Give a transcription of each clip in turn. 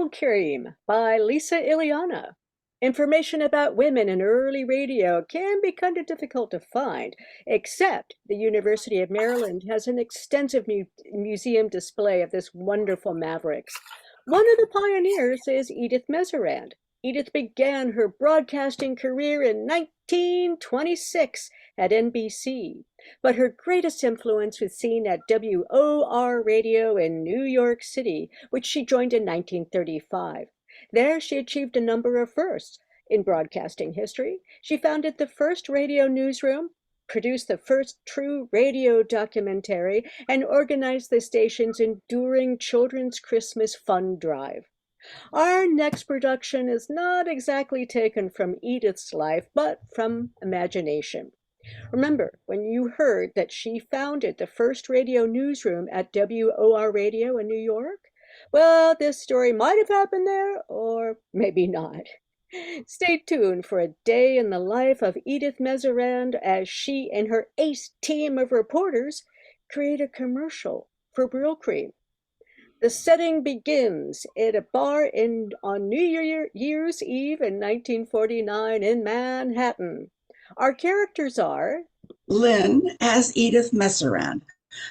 BRYLCREEM by Lisa Iliana. Information about women in early radio can be kind of difficult to find, except the University of Maryland has an extensive museum display of this wonderful mavericks. One of the pioneers is Edith Meserand. Edith began her broadcasting career in 1926 at NBC, but her greatest influence was seen at WOR Radio in New York City, which she joined in 1935. There she achieved a number of firsts in broadcasting history. She founded the first radio newsroom, produced the first true radio documentary, and organized the station's enduring Children's Christmas Fund Drive. Our next production is not exactly taken from Edith's life, but from imagination. Remember when you heard that she founded the first radio newsroom at WOR Radio in New York? Well, this story might have happened there, or maybe not. Stay tuned for a day in the life of Edith Meserand as she and her ace team of reporters create a commercial for BRYLCREEM. The setting begins at a bar on New Year's Eve in 1949 in Manhattan. Our characters are Lynn as Edith Meserand.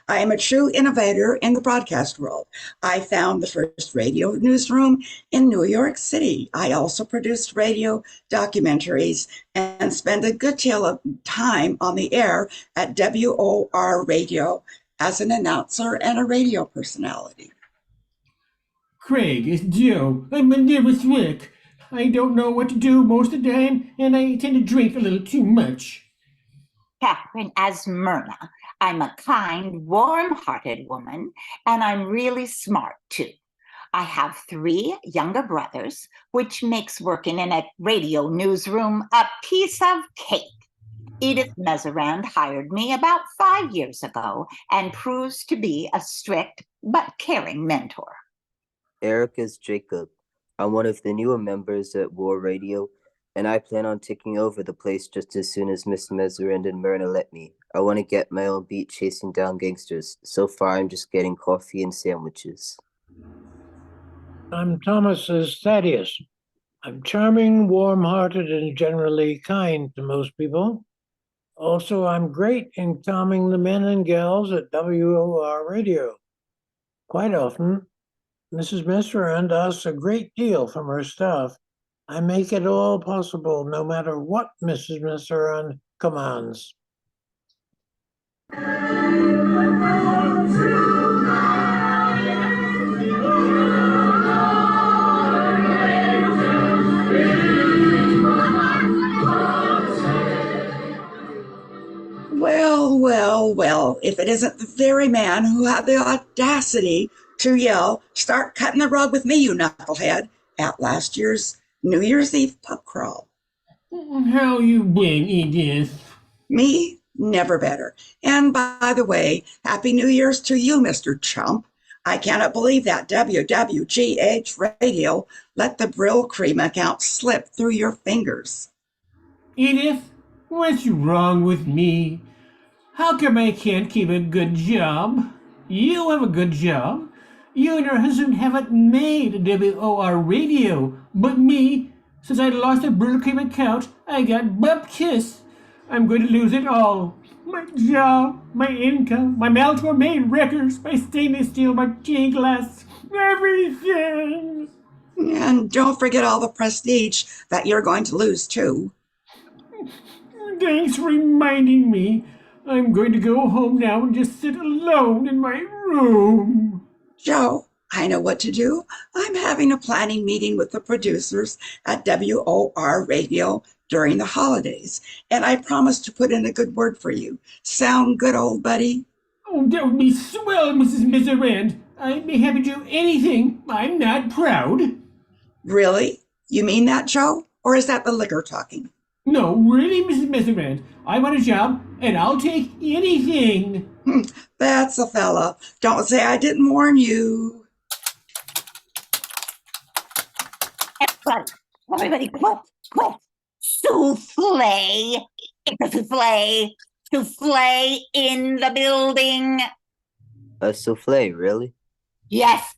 I am a true innovator in the broadcast world. I found the first radio newsroom in New York City. I also produced radio documentaries and spent a good deal of time on the air at WOR Radio as an announcer and a radio personality. Craig, it's Joe. I'm a nervous wreck. I don't know what to do most of the time, and I tend to drink a little too much. Catherine as Myrna. I'm a kind, warm-hearted woman, and I'm really smart, too. I have 3 younger brothers, which makes working in a radio newsroom a piece of cake. Edith Meserand hired me about 5 years ago and proves to be a strict but caring mentor. Eric is Jacob. I'm one of the newer members at War Radio, and I plan on taking over the place just as soon as Miss Meserand and Myrna let me. I want to get my own beat chasing down gangsters. So far, I'm just getting coffee and sandwiches. I'm Thomas's Thaddeus. I'm charming, warm-hearted, and generally kind to most people. Also, I'm great in calming the men and gals at WOR Radio. Quite often, Mrs. Meserand asks a great deal from her staff. I make it all possible, no matter what Mrs. Meserand commands. Well, if it isn't the very man who had the audacity to yell, "Start cutting the rug with me, you knucklehead," at last year's New Year's Eve pub crawl. How you been, Edith? Me? Never better. And by the way, Happy New Year's to you, Mr. Chump. I cannot believe that WWGH Radio let the BRYLCREEM account slip through your fingers. Edith, what's wrong with me? How come I can't keep a good job? You have a good job. You and your husband haven't made WOR Radio, but me, since I lost the BRYLCREEM account, I got bupkis. I'm going to lose it all. My job, my income, my Maltor made records, my stainless steel martini glass, everything. And don't forget all the prestige that you're going to lose, too. Thanks for reminding me. I'm going to go home now and just sit alone in my room. Joe, I know what to do. I'm having a planning meeting with the producers at WOR Radio during the holidays, and I promise to put in a good word for you. Sound good, old buddy? Oh, that would be swell, Mrs. Meserand. I'd be happy to do anything. I'm not proud. Really? You mean that, Joe? Or is that the liquor talking? No, really, Mrs. Meserand. I want a job, and I'll take anything. That's a fella. Don't say I didn't warn you. Everybody, quick. Souffle. It's a souffle. Souffle in the building. A souffle, really? Yes,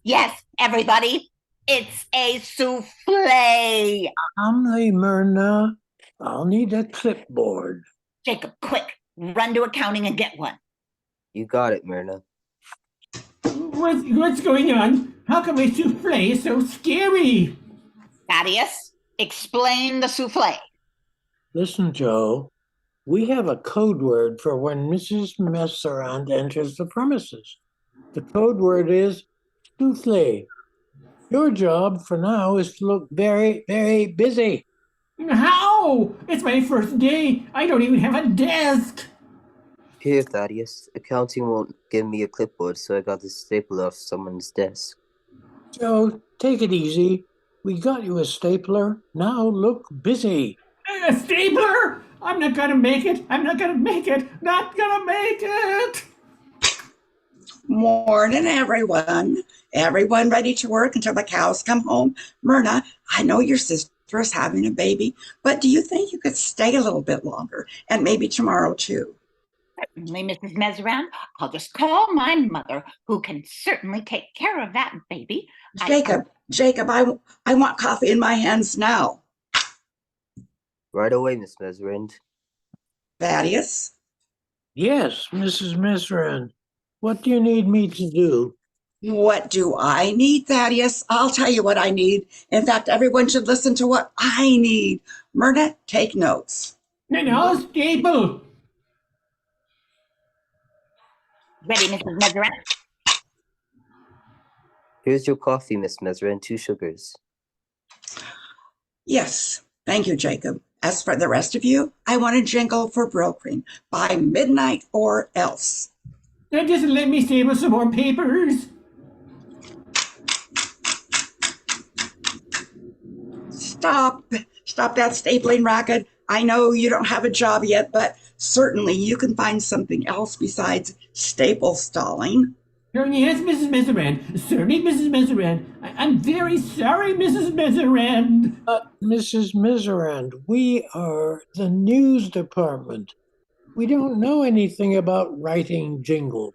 everybody. It's a souffle. Calmly, Myrna. I'll need a clipboard. Jacob, quick, run to accounting and get one. You got it, Myrna. What's going on? How come my souffle is so scary? Thaddeus, explain the souffle. Listen, Joe. We have a code word for when Mrs. Messerand enters the premises. The code word is souffle. Your job for now is to look very, very busy. How? It's my first day. I don't even have a desk. Here, Thaddeus. Accounting won't give me a clipboard, so I got this staple off someone's desk. Joe, take it easy. We got you a stapler. Now look busy. A stapler? I'm not gonna make it. I'm not gonna make it. Not gonna make it. Morning, everyone. Everyone ready to work until the cows come home? Myrna, I know your sister is having a baby, but do you think you could stay a little bit longer and maybe tomorrow too? Certainly, Mrs. Messerand. I'll just call my mother, who can certainly take care of that baby. Jacob, I want coffee in my hands now. Right away, Miss Messerand. Thaddeus? Yes, Mrs. Messerand. What do you need me to do? What do I need, Thaddeus? I'll tell you what I need. In fact, everyone should listen to what I need. Myrna, take notes. No, staple. Ready, Mrs. Messerand? Here's your coffee, Miss Messerand. 2 sugars. Yes, thank you, Jacob. As for the rest of you, I want a jingle for BRYLCREEM by midnight or else. That doesn't let me staple some more papers. Stop that stapling racket. I know you don't have a job yet, but certainly you can find something else besides staple stalling. Yes, Mrs. Messerand. Certainly, Mrs. Messerand. I'm very sorry, Mrs. Messerand. Mrs. Messerand, we are the news department. We don't know anything about writing jingles.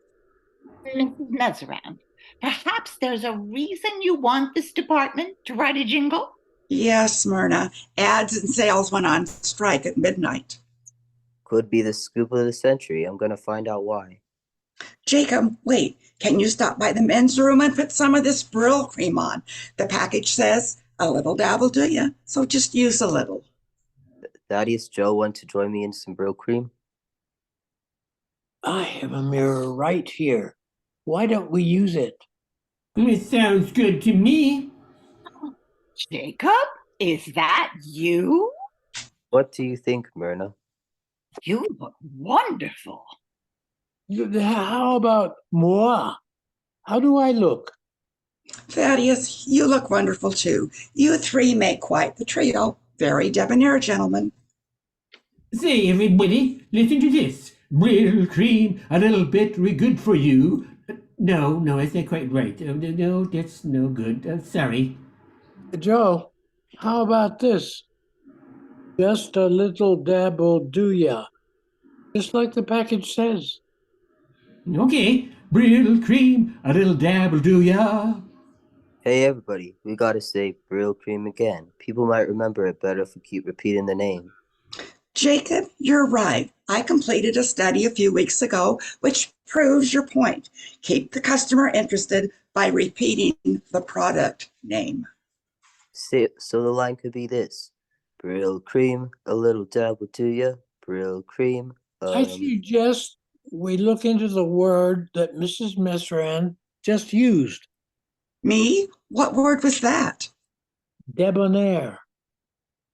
Mrs. Messerand, perhaps there's a reason you want this department to write a jingle? Yes, Myrna. Ads and sales went on strike at midnight. Could be the scoop of the century. I'm gonna find out why. Jacob, wait. Can you stop by the men's room and put some of this BRYLCREEM on? The package says a little dab will do ya, so just use a little. Thaddeus, Joe want to join me in some BRYLCREEM? I have a mirror right here. Why don't we use it? It sounds good to me. Jacob, is that you? What do you think, Myrna? You look wonderful. How about moi? How do I look? Thaddeus, you look wonderful too. You 3 make quite the trio. Very debonair, gentlemen. Say, everybody, listen to this. BRYLCREEM, a little bit good for you. No, that's not quite right. No, that's no good. Sorry. Joe, how about this? Just a little dab will do ya. Just like the package says. Okay, BRYLCREEM, a little dab will do ya. Hey, everybody. We gotta say BRYLCREEM again. People might remember it better if we keep repeating the name. Jacob, you're right. I completed a study a few weeks ago, which proves your point. Keep the customer interested by repeating the product name. So the line could be this. BRYLCREEM, a little dab will do ya. BRYLCREEM. I suggest we look into the word that Mrs. Messerand just used. Me? What word was that? Debonair.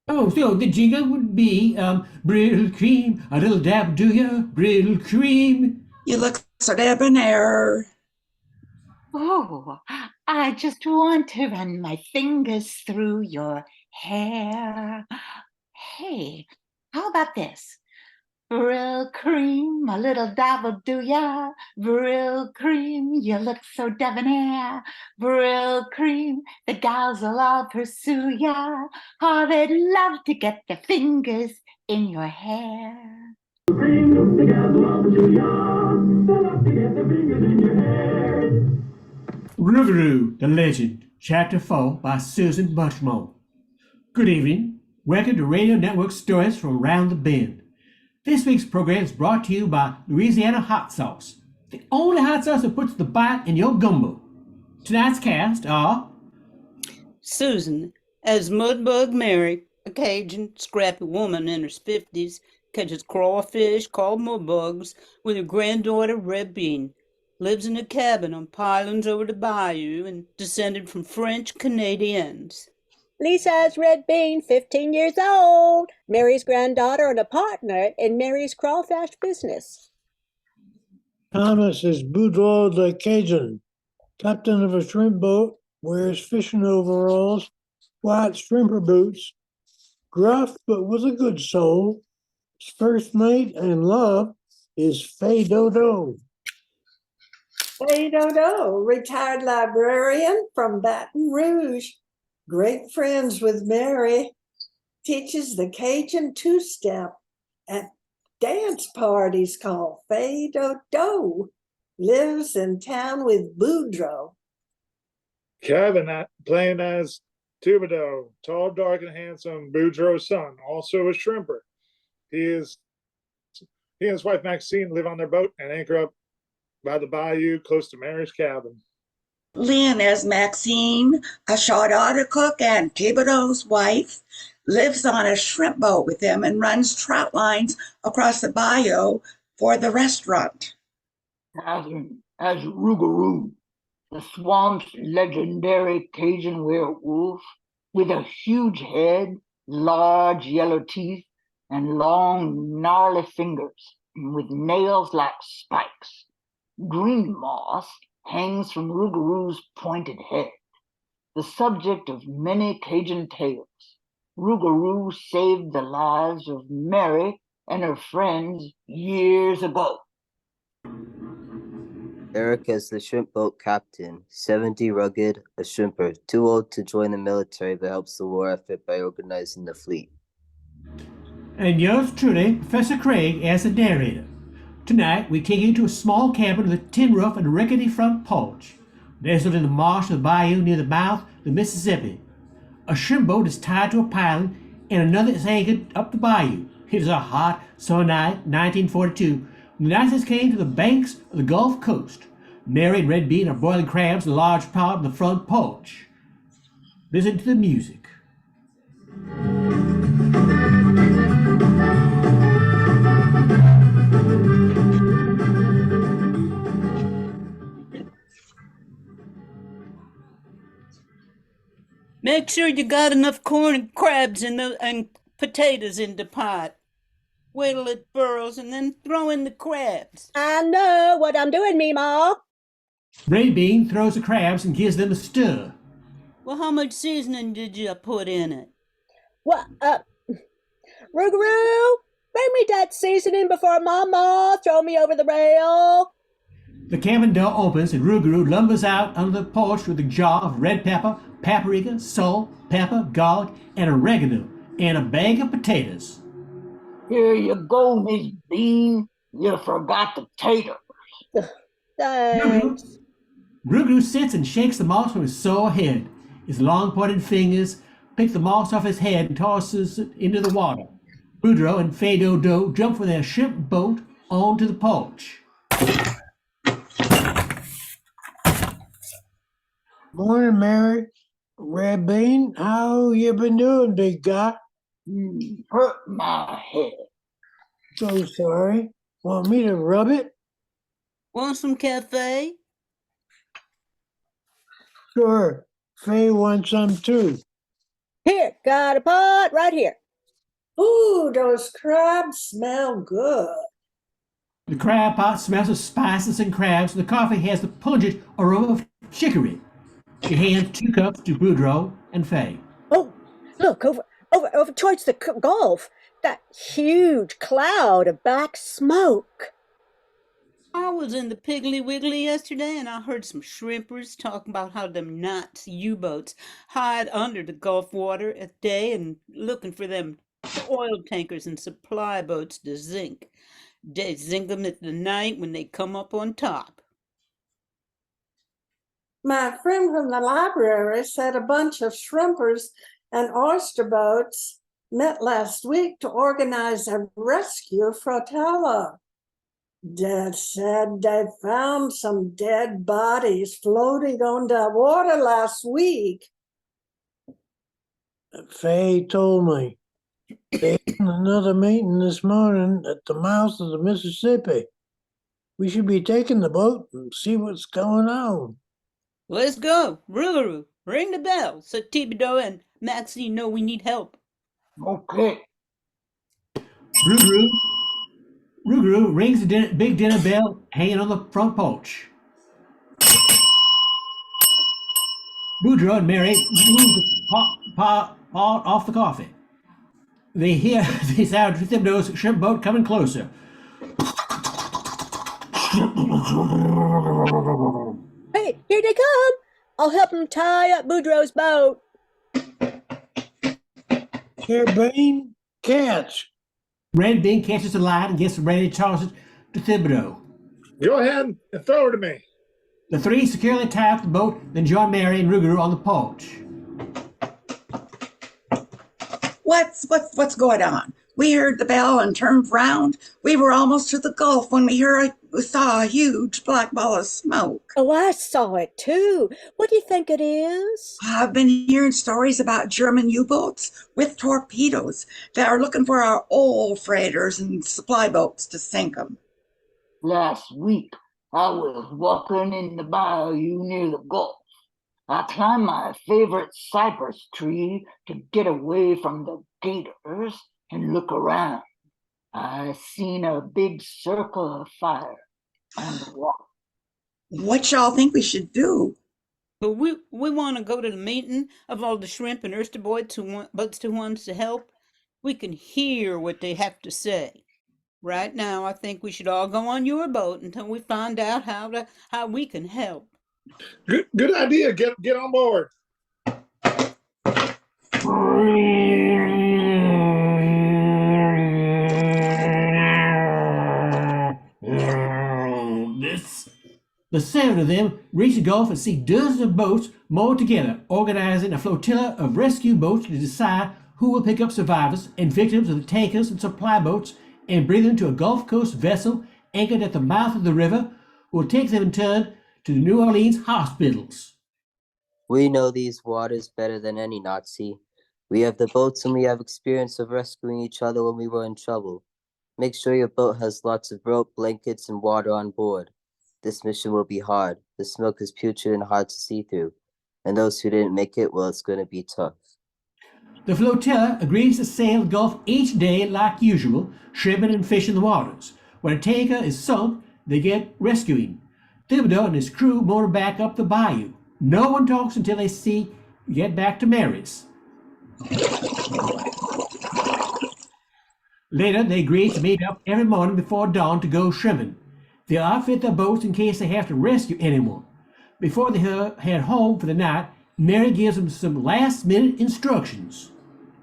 Oh, so the jingle would be BRYLCREEM, a little dab do ya, BRYLCREEM. You look so debonair. Oh, I just want to run my fingers through your hair. Hey, how about this? BRYLCREEM, a little dab will do ya. BRYLCREEM, you look so debonair. BRYLCREEM, the gals will all pursue ya. Oh, they'd love to get their fingers in your hair. BRYLCREEM, the gals will all pursue ya. They love to get their fingers in your hair. ROUGAROU, the legend. Chapter 4 by Susan Muchmore. Good evening. Welcome to Radio Network Stories from Around the Bend. This week's program is brought to you by Louisiana Hot Sauce, the only hot sauce that puts the bite in your gumbo. Tonight's cast are Susan, as Mudbug Mary, a Cajun, scrappy woman in her 50s, catches crawfish called mudbugs with her granddaughter Red Bean, lives in a cabin on pylons over the bayou, and descended from French Canadians. Lisa's Red Bean, 15 years old, Mary's granddaughter and a partner in Mary's crawfish business. Thomas is Boudreaux the Cajun, captain of a shrimp boat, wears fishing overalls, white shrimper boots, gruff but with a good soul. His first mate and love is Fay Dodo. Fay Dodo, retired librarian from Baton Rouge, great friends with Mary, teaches the Cajun two-step at dance parties called Fay Dodo, lives in town with Boudreaux. Kevin playing as Thibodeau, tall, dark, and handsome Boudreaux's son, also a shrimper. He and his wife Maxine live on their boat and anchor up by the bayou close to Mary's cabin. Lynn as Maxine, a short-order cook and Thibodeau's wife, lives on a shrimp boat with them and runs trout lines across the bayou for the restaurant. As ROUGAROU, the swamp's legendary Cajun werewolf with a huge head, large yellow teeth, and long, gnarly fingers with nails like spikes. Green moss hangs from ROUGAROU's pointed head. The subject of many Cajun tales, ROUGAROU saved the lives of Mary and her friends years ago. Eric as the shrimp boat captain, 70 rugged, a shrimper, too old to join the military but helps the war effort by organizing the fleet. and yours truly, Professor Craig, as the narrator. Tonight, we take you to a small cabin with a tin roof and a rickety front porch. Nestled in the marsh of the bayou near the mouth of the Mississippi. A shrimp boat is tied to a piling, and another is anchored up the bayou. It is a hot summer night, 1942, when the United States came to the banks of the Gulf Coast. Mary and Red Bean are boiling crabs in a large pot on the front porch. Listen to the music. Make sure you got enough corn and crabs and potatoes in the pot. Wait till it burrows and then throw in the crabs. I know what I'm doing, Meemaw. Red Bean throws the crabs and gives them a stir. Well, how much seasoning did you put in it? What, Rougarou, bring me that seasoning before Mama throw me over the rail. The cabin door opens and Rougarou lumbers out on the porch with a jar of red pepper, paprika, salt, pepper, garlic, and oregano, and a bag of potatoes. Here you go, Miss Bean. You forgot the taters. Thanks. Rougarou sits and shakes the moss from his sore head. His long pointed fingers pick the moss off his head and tosses it into the water. Boudreaux and Fay Dodo jump from their shrimp boat onto the porch. Morning, Mary. Red Bean, how you been doing, big guy? Hurt my head. So sorry. Want me to rub it? Want some cafe? Sure. Faye wants some too. Here, got a pot right here. Ooh, those crabs smell good. The crab pot smells of spices and crabs, and the coffee has the pungent aroma of chicory. She hands 2 cups to Boudreaux and Fay. Oh, look, over towards the Gulf. That huge cloud of black smoke. I was in the Piggly Wiggly yesterday and I heard some shrimpers talking about how them Nazi U-boats hide under the Gulf water at day and looking for them oil tankers and supply boats to zinc. They zinc them at the night when they come up on top. My friend from the library said a bunch of shrimpers and oyster boats met last week to organize a rescue flotilla. Dad said they found some dead bodies floating on the water last week. Faye told me they had another meeting this morning at the mouth of the Mississippi. We should be taking the boat and see what's going on. Let's go. Rougarou, ring the bell so Thibodeau and Maxine know we need help. Okay. Rougarou rings the big dinner bell hanging on the front porch. Boudreaux and Mary move the pot off the coffee. They hear the sound of Thibodeau's shrimp boat coming closer. Hey, here they come. I'll help them tie up Boudreaux's boat. Here, Bean, catch. Red Bean catches the line and gets ready to toss it to Thibodeau. Go ahead and throw it to me. The three securely tie up the boat, then join Mary and Rougarou on the porch. What's going on? We heard the bell and turned round. We were almost to the Gulf when we saw a huge black ball of smoke. Oh, I saw it too. What do you think it is? I've been hearing stories about German U-boats with torpedoes that are looking for our oil freighters and supply boats to sink them. Last week, I was walking in the bayou near the Gulf. I climbed my favorite cypress tree to get away from the gators and look around. I seen a big circle of fire on the water. What y'all think we should do? But we want to go to the meeting of all the shrimp and oyster boats who wants to help. We can hear what they have to say. Right now, I think we should all go on your boat until we find out how we can help. Good idea. Get on board. The seven of them reach the Gulf and see dozens of boats moored together, organizing a flotilla of rescue boats to decide who will pick up survivors and victims of the tankers and supply boats and bring them to a Gulf Coast vessel anchored at the mouth of the river, who will take them in turn to the New Orleans hospitals. We know these waters better than any Nazi. We have the boats and we have experience of rescuing each other when we were in trouble. Make sure your boat has lots of rope, blankets, and water on board. This mission will be hard. The smoke is putrid and hard to see through. And those who didn't make it, well, it's going to be tough. The flotilla agrees to sail the Gulf each day like usual, shrimping and fishing the waters. When a tanker is sunk, they get rescuing. Thibodeau and his crew motor back up the bayou. No one talks until they get back to Mary's. Later, they agree to meet up every morning before dawn to go shrimping. They'll outfit their boats in case they have to rescue anyone. Before they head home for the night, Mary gives them some last-minute instructions.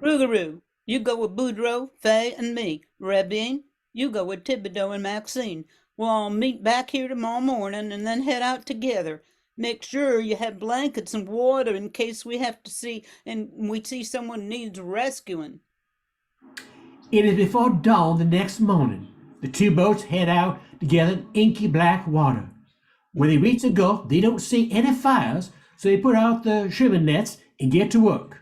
Rougarou, you go with Boudreaux, Faye, and me. Rebine, you go with Thibodeau and Maxine. We'll all meet back here tomorrow morning and then head out together. Make sure you have blankets and water in case we see someone needs rescuing. It is before dawn the next morning. The two boats head out together in inky black water. When they reach the Gulf, they don't see any fires, so they put out the shrimping nets and get to work.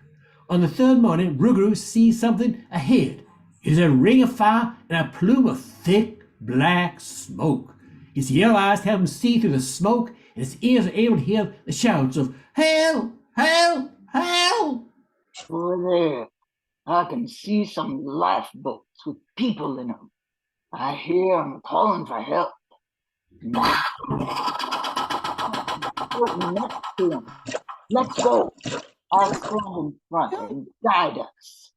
On the third morning, Rougarou sees something ahead. It is a ring of fire and a plume of thick black smoke. His yellow eyes help him see through the smoke, and his ears are able to hear the shouts of "Help! Help! Help!" Over there, I can see some lifeboats with people in them. I hear them calling for help. Next to them. Let's go. I'll stand in front and guide us.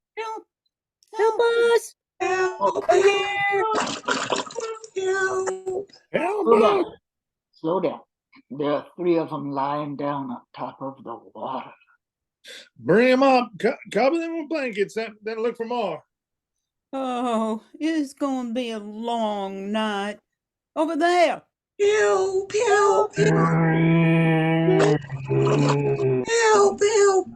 Help us! Help! Help! Slow down. There are three of them lying down on top of the water. Bring them up. Cover them with blankets. Then look for more. Oh, it's going to be a long night. Over there. Help! Help! Help, help.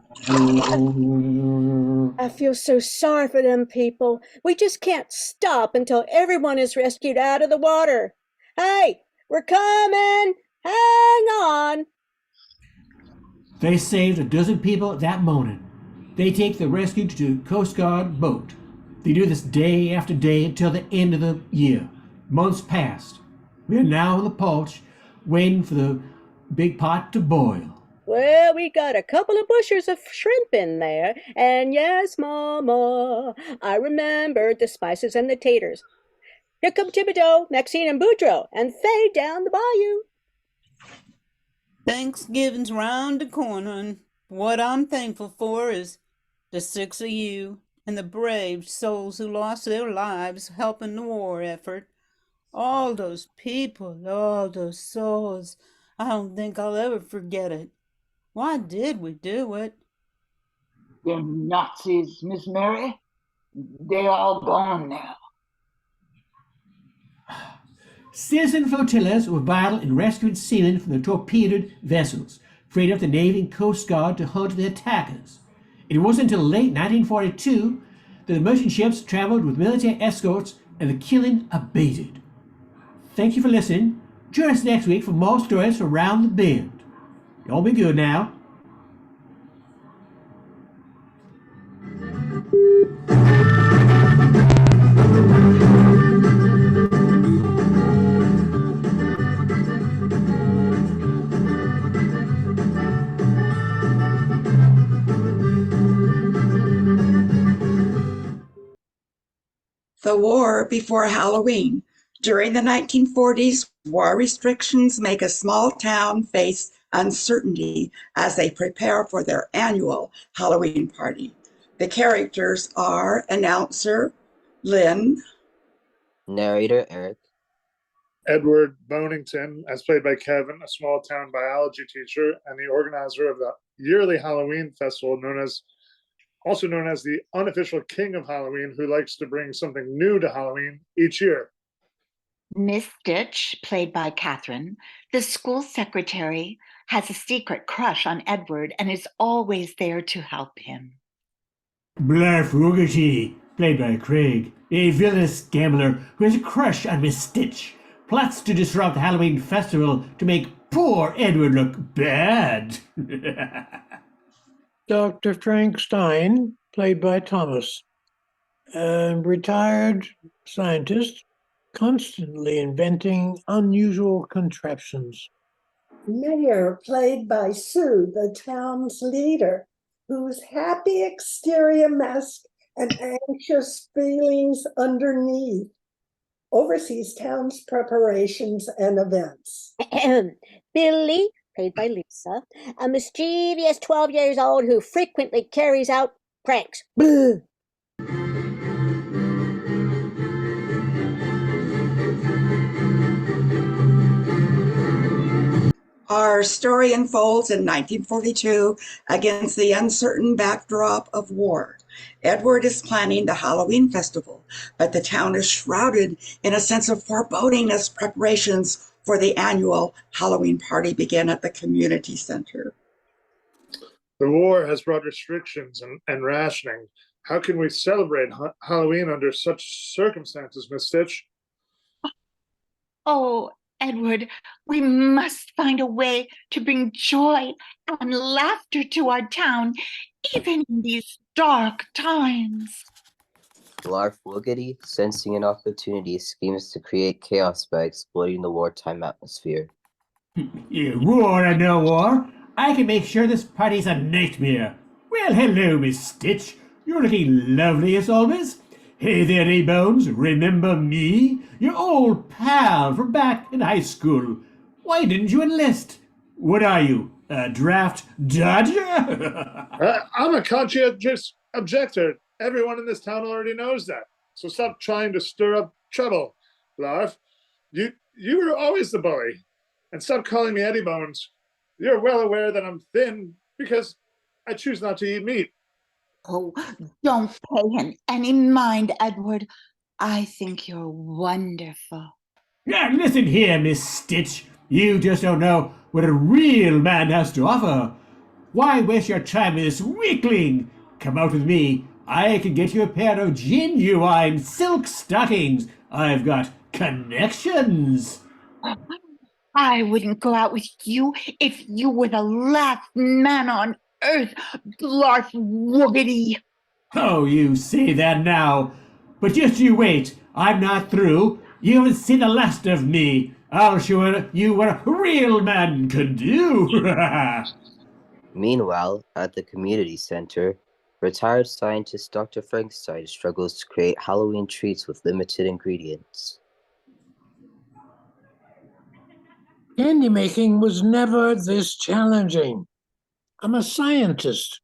I feel so sorry for them people. We just can't stop until everyone is rescued out of the water. Hey, we're coming! Hang on! They saved a dozen people that morning. They take the rescue to the Coast Guard boat. They do this day after day until the end of the year. Months passed. We are now on the porch, waiting for the big pot to boil. Well, we got a couple of bushels of shrimp in there, and yes, Mama, I remembered the spices and the taters. Here come Thibodeau, Maxine, and Boudreaux, and Faye down the bayou. Thanksgiving's round the corner, and what I'm thankful for is the 6 of you and the brave souls who lost their lives helping the war effort. All those people, all those souls, I don't think I'll ever forget it. Why did we do it? The Nazis, Miss Mary. They're all gone now. Citizen flotillas were vital in rescuing seamen from the torpedoed vessels, freed up the Navy and Coast Guard to hunt the attackers. It wasn't until late 1942 that the merchant ships traveled with military escorts and the killing abated. Thank you for listening. Join us next week for more stories from around the bend. Y'all be good now. The war before Halloween. During the 1940s, war restrictions make a small town face uncertainty as they prepare for their annual Halloween party. The characters are announcer Lynn, Narrator Eric, Edward Bonington, as played by Kevin, a small town biology teacher and the organizer of the yearly Halloween festival also known as the unofficial king of Halloween, who likes to bring something new to Halloween each year. Miss Stitch, played by Catherine, the school secretary, has a secret crush on Edward and is always there to help him. Blarf played by Craig, a villainous gambler who has a crush on Miss Stitch, plots to disrupt the Halloween festival to make poor Edward look bad. Dr. Frank Stein, played by Thomas, a retired scientist constantly inventing unusual contraptions. Mayor, played by Sue, the town's leader, whose happy exterior mask and anxious feelings underneath oversees town's preparations and events. Billy, played by Lisa, a mischievous 12 years old who frequently carries out pranks. Boo! Our story unfolds in 1942 against the uncertain backdrop of war. Edward is planning the Halloween festival, but the town is shrouded in a sense of foreboding as preparations for the annual Halloween party begin at the community center. The war has brought restrictions and rationing. How can we celebrate Halloween under such circumstances, Miss Stitch? Oh, Edward, we must find a way to bring joy and laughter to our town, even in these dark times. Blarf Woogity, sensing an opportunity, schemes to create chaos by exploiting the wartime atmosphere. War or no war, I can make sure this party's a nightmare. Well, hello, Miss Stitch. You're looking lovely as always. Hey there, A-Bones, remember me? Your old pal from back in high school. Why didn't you enlist? What are you, a draft dodger? I'm a conscientious objector. Everyone in this town already knows that. So stop trying to stir up trouble, Blarf. You were always the bully. And stop calling me Eddie Bones. You're well aware that I'm thin because I choose not to eat meat. Oh, don't pay him any mind, Edward. I think you're wonderful. Now listen here, Miss Stitch. You just don't know what a real man has to offer. Why waste your time with this weakling? Come out with me. I can get you a pair of genuine silk stockings. I've got connections. I wouldn't go out with you if you were the last man on earth, Blarf Woogity. Oh, you say that now. But just you wait. I'm not through. You haven't seen the last of me. I'll show you what a real man can do. Meanwhile, at the community center, retired scientist Dr. Frankenstein struggles to create Halloween treats with limited ingredients. Candy making was never this challenging. I'm a scientist.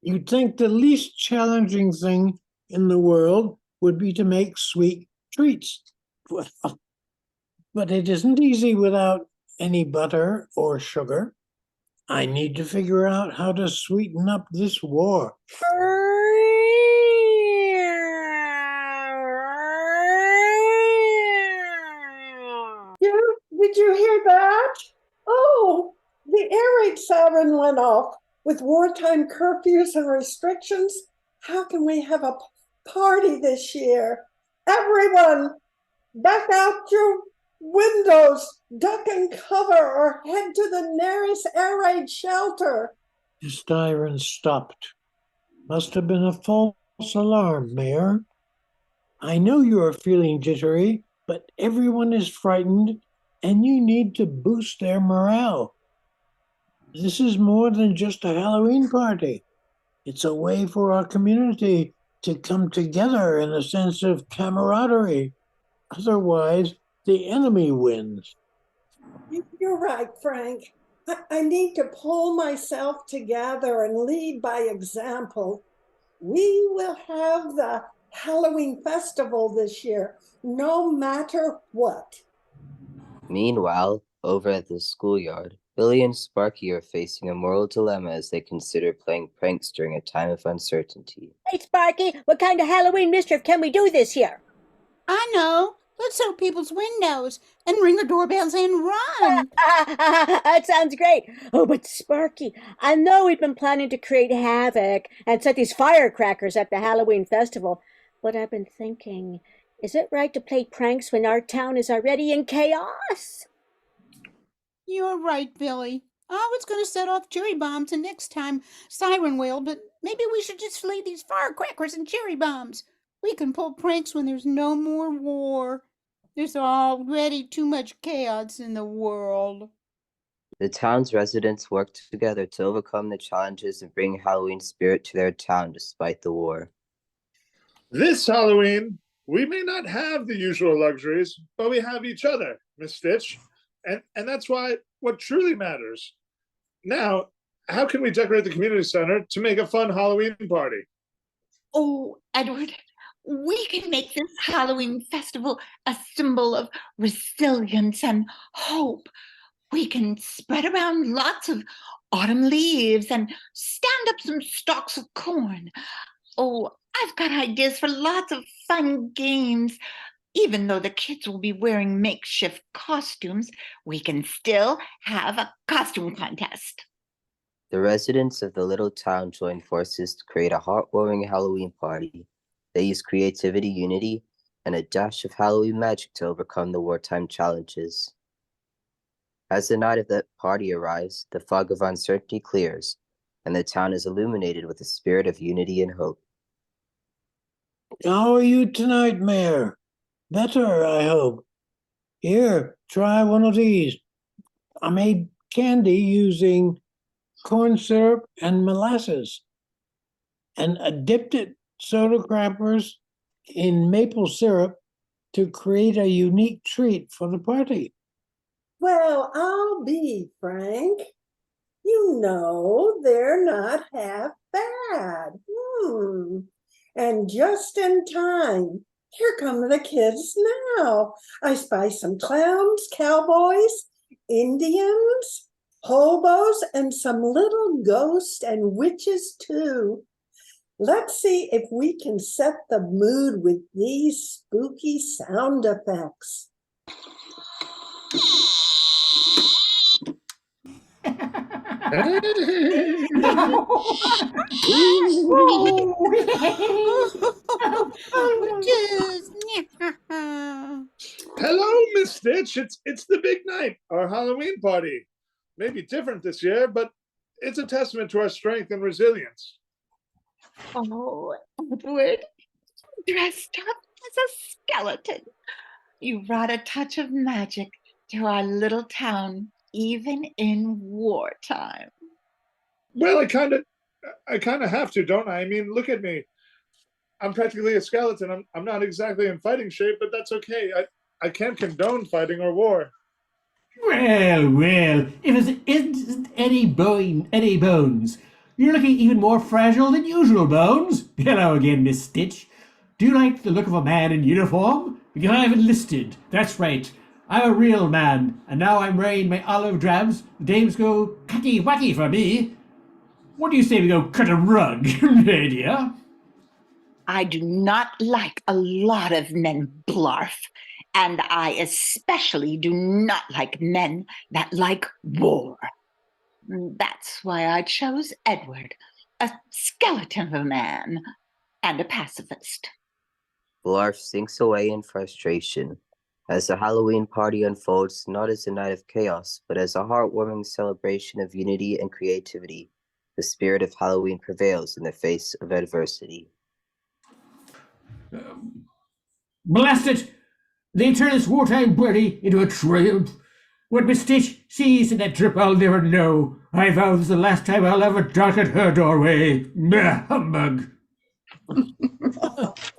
You'd think the least challenging thing in the world would be to make sweet treats. But it isn't easy without any butter or sugar. I need to figure out how to sweeten up this war. Did you hear that? Oh, the air raid siren went off. With wartime curfews and restrictions, how can we have a party this year? Everyone, back out your windows, duck and cover, or head to the nearest air raid shelter. The siren stopped. Must have been a false alarm, Mayor. I know you are feeling jittery, but everyone is frightened and you need to boost their morale. This is more than just a Halloween party. It's a way for our community to come together in a sense of camaraderie. Otherwise, the enemy wins. You're right, Frank. I need to pull myself together and lead by example. We will have the Halloween festival this year, no matter what. Meanwhile, over at the schoolyard, Billy and Sparky are facing a moral dilemma as they consider playing pranks during a time of uncertainty. Hey, Sparky, what kind of Halloween mischief can we do this year? I know. Let's open people's windows and ring the doorbells and run. That sounds great. Oh, but Sparky, I know we've been planning to create havoc and set these firecrackers at the Halloween festival, but I've been thinking, is it right to play pranks when our town is already in chaos? You're right, Billy. I was going to set off cherry bombs the next time siren wailed, but maybe we should just leave these firecrackers and cherry bombs. We can pull pranks when there's no more war. There's already too much chaos in the world. The town's residents work together to overcome the challenges and bring Halloween spirit to their town despite the war. This Halloween, we may not have the usual luxuries, but we have each other, Miss Stitch. And that's what truly matters. Now, how can we decorate the community center to make a fun Halloween party? Oh, Edward, we can make this Halloween festival a symbol of resilience and hope. We can spread around lots of autumn leaves and stand up some stalks of corn. Oh, I've got ideas for lots of fun games. Even though the kids will be wearing makeshift costumes, we can still have a costume contest. The residents of the little town join forces to create a heartwarming Halloween party. They use creativity, unity, and a dash of Halloween magic to overcome the wartime challenges. As the night of the party arrives, the fog of uncertainty clears, and the town is illuminated with a spirit of unity and hope. How are you tonight, Mayor? Better, I hope. Here, try one of these. I made candy using corn syrup and molasses, and I dipped it soda crackers in maple syrup to create a unique treat for the party. Well, I'll be, Frank. You know, they're not half bad. And just in time. Here come the kids now. I spy some clowns, cowboys, Indians, hobos, and some little ghosts and witches too. Let's see if we can set the mood with these spooky sound effects. Hello, Miss Stitch. It's the big night, our Halloween party. Maybe different this year, but it's a testament to our strength and resilience. Oh, Edward, dressed up as a skeleton. You brought a touch of magic to our little town, even in wartime. Well, I kind of have to, don't I? I mean, look at me. I'm practically a skeleton. I'm not exactly in fighting shape, but that's okay. I can't condone fighting or war. Well, if it isn't Eddie Bones, you're looking even more fragile than usual, Bones. Hello again, Miss Stitch. Do you like the look of a man in uniform? Because I've enlisted. That's right. I'm a real man, and now I'm wearing my olive drabs. The dames go cutty-wutty for me. What do you say we go cut a rug, dear? I do not like a lot of men blarf, and I especially do not like men that like war. That's why I chose Edward, a skeleton of a man and a pacifist. Blarf sinks away in frustration as the Halloween party unfolds not as a night of chaos, but as a heartwarming celebration of unity and creativity. The spirit of Halloween prevails in the face of adversity. Blast it! They turn this wartime party into a triumph. What Miss Stitch sees in that drip I'll never know. I vow this is the last time I'll ever darken her doorway. Meh, humbug.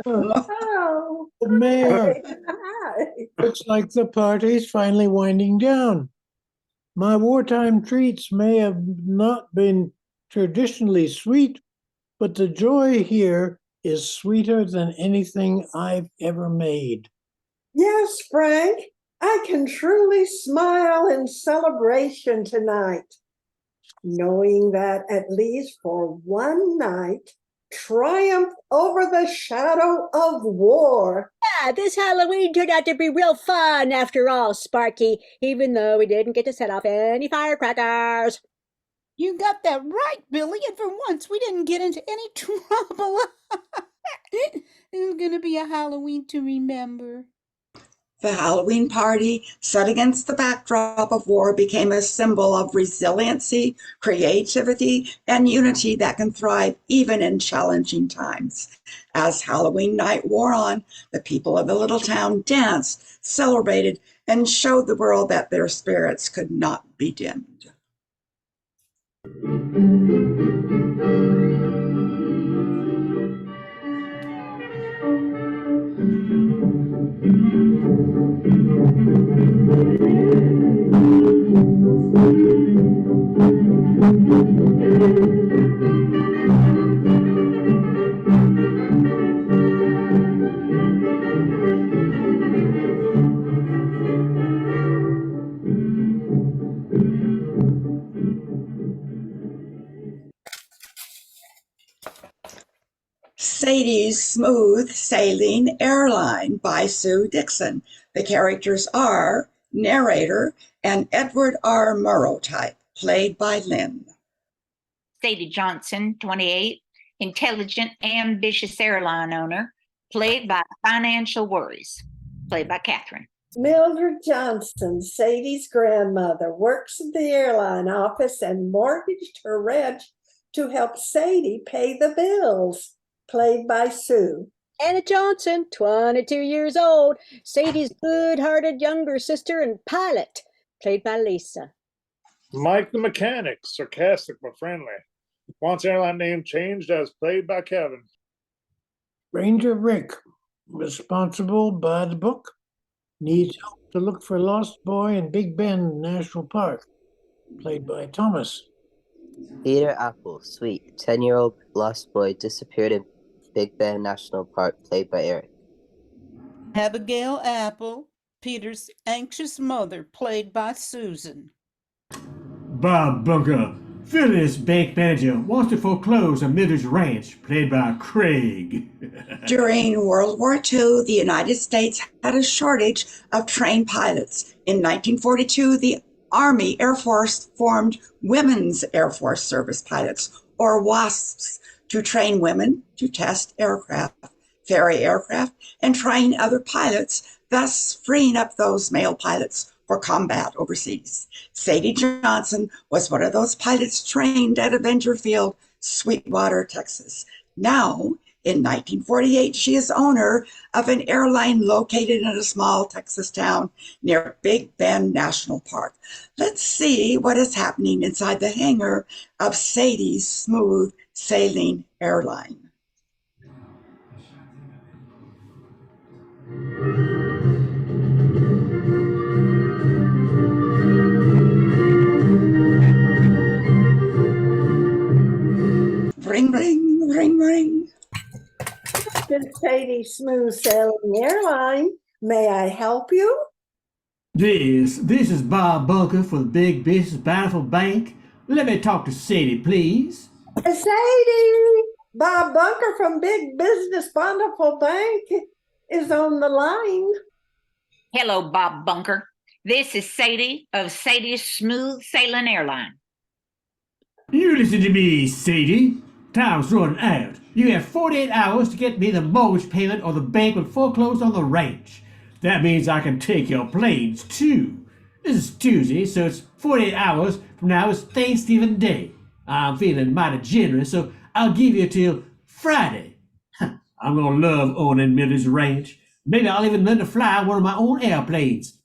Oh, Mayor, hi. looks like the party's finally winding down. My wartime treats may have not been traditionally sweet, but the joy here is sweeter than anything I've ever made. Yes, Frank, I can truly smile in celebration tonight, knowing that at least for one night, triumph over the shadow of war. Yeah, this Halloween turned out to be real fun after all, Sparky, even though we didn't get to set off any firecrackers. You got that right, Billy, and for once we didn't get into any trouble. This is going to be a Halloween to remember. The Halloween party, set against the backdrop of war, became a symbol of resiliency, creativity, and unity that can thrive even in challenging times. As Halloween night wore on, the people of the little town danced, celebrated, and showed the world that their spirits could not be dimmed. SADIE'S Smooth Sailing Airline by Sue Dixon. The characters are narrator and Edward R. Murrow type, played by Lynn. Sadie Johnson, 28, intelligent, ambitious airline owner, played by Financial Worries, played by Catherine. Mildred Johnson, Sadie's grandmother, works at the airline office and mortgaged her ranch to help Sadie pay the bills, played by Sue. Anna Johnson, 22 years old, Sadie's good-hearted younger sister and pilot, played by Lisa. Mike the mechanic, sarcastic but friendly. Wants airline name changed as played by Kevin. Ranger Rick, responsible by the book, needs help to look for lost boy in Big Bend National Park, played by Thomas. Peter Apple, sweet, 10-year-old lost boy disappeared in Big Bend National Park, played by Eric. Abigail Apple, Peter's anxious mother, played by Susan. Bob Bunker, Phyllis bank manager, wants to foreclose on Mildred's ranch, played by Craig. During World War II, the United States had a shortage of trained pilots. In 1942, the Army Air Force formed Women's Air Force Service Pilots, or WASPs, to train women to test aircraft, ferry aircraft, and train other pilots, thus freeing up those male pilots for combat overseas. Sadie Johnson was one of those pilots trained at Avenger Field, Sweetwater, Texas. Now, in 1948, she is owner of an airline located in a small Texas town near Big Bend National Park. Let's see what is happening inside the hangar of Sadie's smooth sailing airline. Ring, ring, ring, ring. This is Sadie Smooth Sailing Airline. May I help you? This is Bob Bunker for the Big Business Bountiful Bank. Let me talk to Sadie, please. Sadie, Bob Bunker from Big Business Bountiful Bank is on the line. Hello, Bob Bunker. This is Sadie of Sadie's Smooth Sailing Airline. You listen to me, Sadie. Time's running out. You have 48 hours to get me the mortgage payment or the bank will foreclose on the ranch. That means I can take your planes, too. This is Tuesday, so it's 48 hours from now is Thanksgiving Day. I'm feeling mighty generous, so I'll give you till Friday. I'm gonna love owning Millie's ranch. Maybe I'll even learn to fly one of my own airplanes.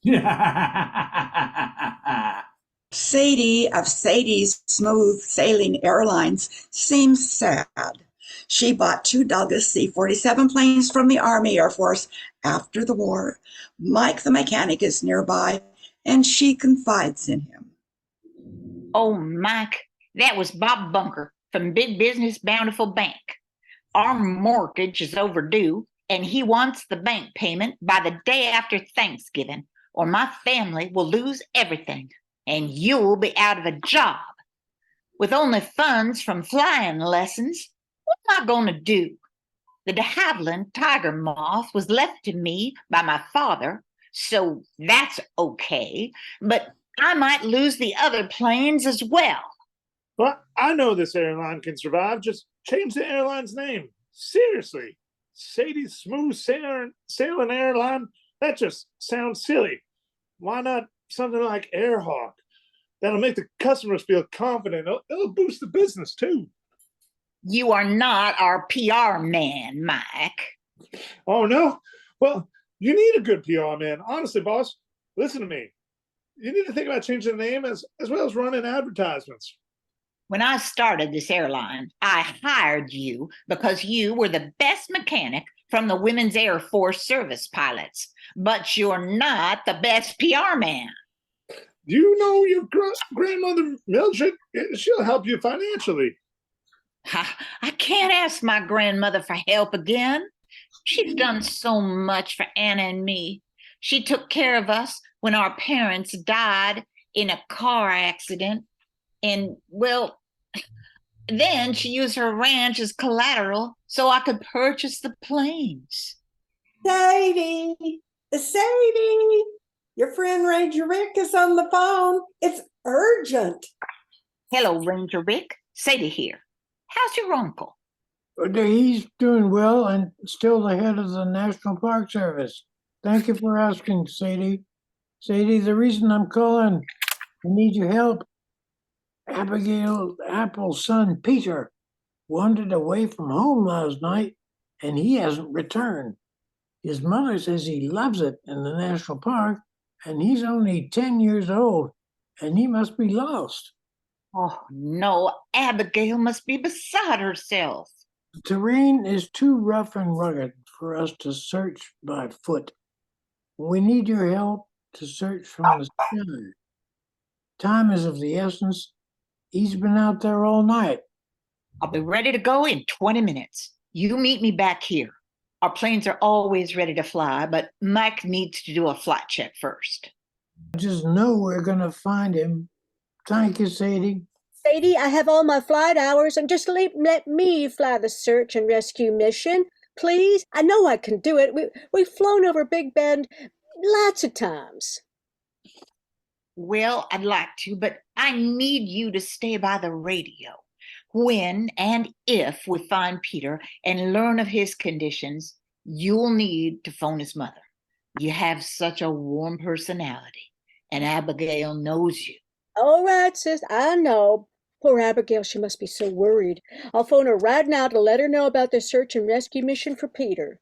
Sadie of Sadie's Smooth Sailing Airlines seems sad. She bought 2 Douglas C-47 planes from the Army Air Force after the war. Mike the mechanic is nearby, and she confides in him. Oh, Mike, that was Bob Bunker from Big Business Bountiful Bank. Our mortgage is overdue, and he wants the bank payment by the day after Thanksgiving, or my family will lose everything, and you'll be out of a job. With only funds from flying lessons, what am I going to do? The de Havilland tiger moth was left to me by my father, so that's okay, but I might lose the other planes as well. Well, I know this airline can survive. Just change the airline's name. Seriously. Sadie's Smooth Sailing Airline? That just sounds silly. Why not something like Airhawk? That'll make the customers feel confident. It'll boost the business, too. You are not our PR man, Mike. Oh, no? Well, you need a good PR man. Honestly, boss, listen to me. You need to think about changing the name as well as running advertisements. When I started this airline, I hired you because you were the best mechanic from the Women's Air Force Service Pilots, but you're not the best PR man. You know your grandmother, Mildred, she'll help you financially. I can't ask my grandmother for help again. She's done so much for Anna and me. She took care of us when our parents died in a car accident. And, well, then she used her ranch as collateral so I could purchase the planes. Sadie, your friend Ranger Rick is on the phone. It's urgent. Hello, Ranger Rick. Sadie here. How's your uncle? He's doing well and still the head of the National Park Service. Thank you for asking, Sadie. Sadie, the reason I'm calling, I need your help. Abigail Apple's son, Peter, wandered away from home last night, and he hasn't returned. His mother says he loves it in the national park, and he's only 10 years old, and he must be lost. Oh, no, Abigail must be beside herself. The terrain is too rough and rugged for us to search by foot. We need your help to search from the sky. Time is of the essence. He's been out there all night. I'll be ready to go in 20 minutes. You meet me back here. Our planes are always ready to fly, but Mike needs to do a flight check first. Just know we're going to find him. Thank you, Sadie. Sadie, I have all my flight hours, and just let me fly the search and rescue mission. Please, I know I can do it. We've flown over Big Bend lots of times. Well, I'd like to, but I need you to stay by the radio. When and if we find Peter and learn of his conditions, you'll need to phone his mother. You have such a warm personality, and Abigail knows you. All right, sis, I know. Poor Abigail, she must be so worried. I'll phone her right now to let her know about the search and rescue mission for Peter.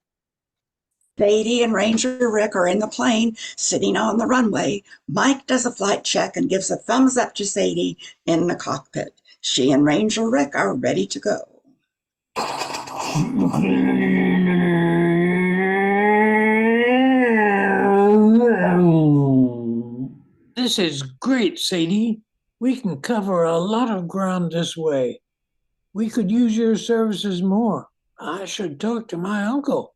Sadie and Ranger Rick are in the plane, sitting on the runway. Mike does a flight check and gives a thumbs up to Sadie in the cockpit. She and Ranger Rick are ready to go. This is great, Sadie. We can cover a lot of ground this way. We could use your services more. I should talk to my uncle.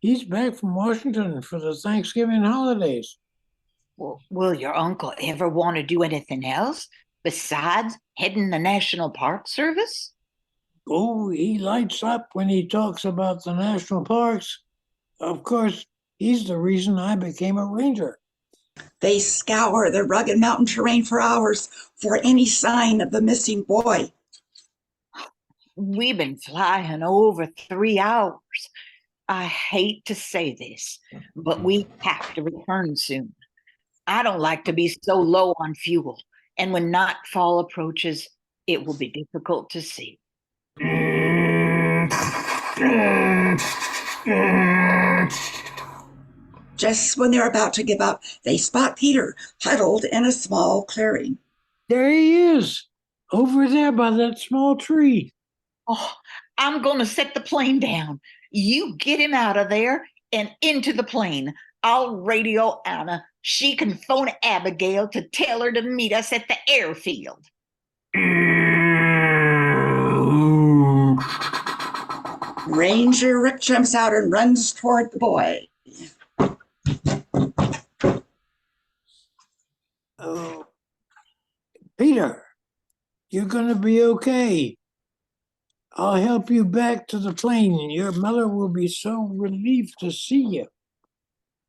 He's back from Washington for the Thanksgiving holidays. Well, will your uncle ever want to do anything else besides heading the National Park Service? Oh, he lights up when he talks about the national parks. Of course, he's the reason I became a ranger. They scour the rugged mountain terrain for hours for any sign of the missing boy. We've been flying over 3 hours. I hate to say this, but we have to return soon. I don't like to be so low on fuel, and when nightfall approaches, it will be difficult to see. Just when they're about to give up, they spot Peter huddled in a small clearing. There he is, over there by that small tree. Oh, I'm going to set the plane down. You get him out of there and into the plane. I'll radio Anna. She can phone Abigail to tell her to meet us at the airfield. Ranger Rick jumps out and runs toward the boy. Oh, Peter, you're going to be okay. I'll help you back to the plane. Your mother will be so relieved to see you.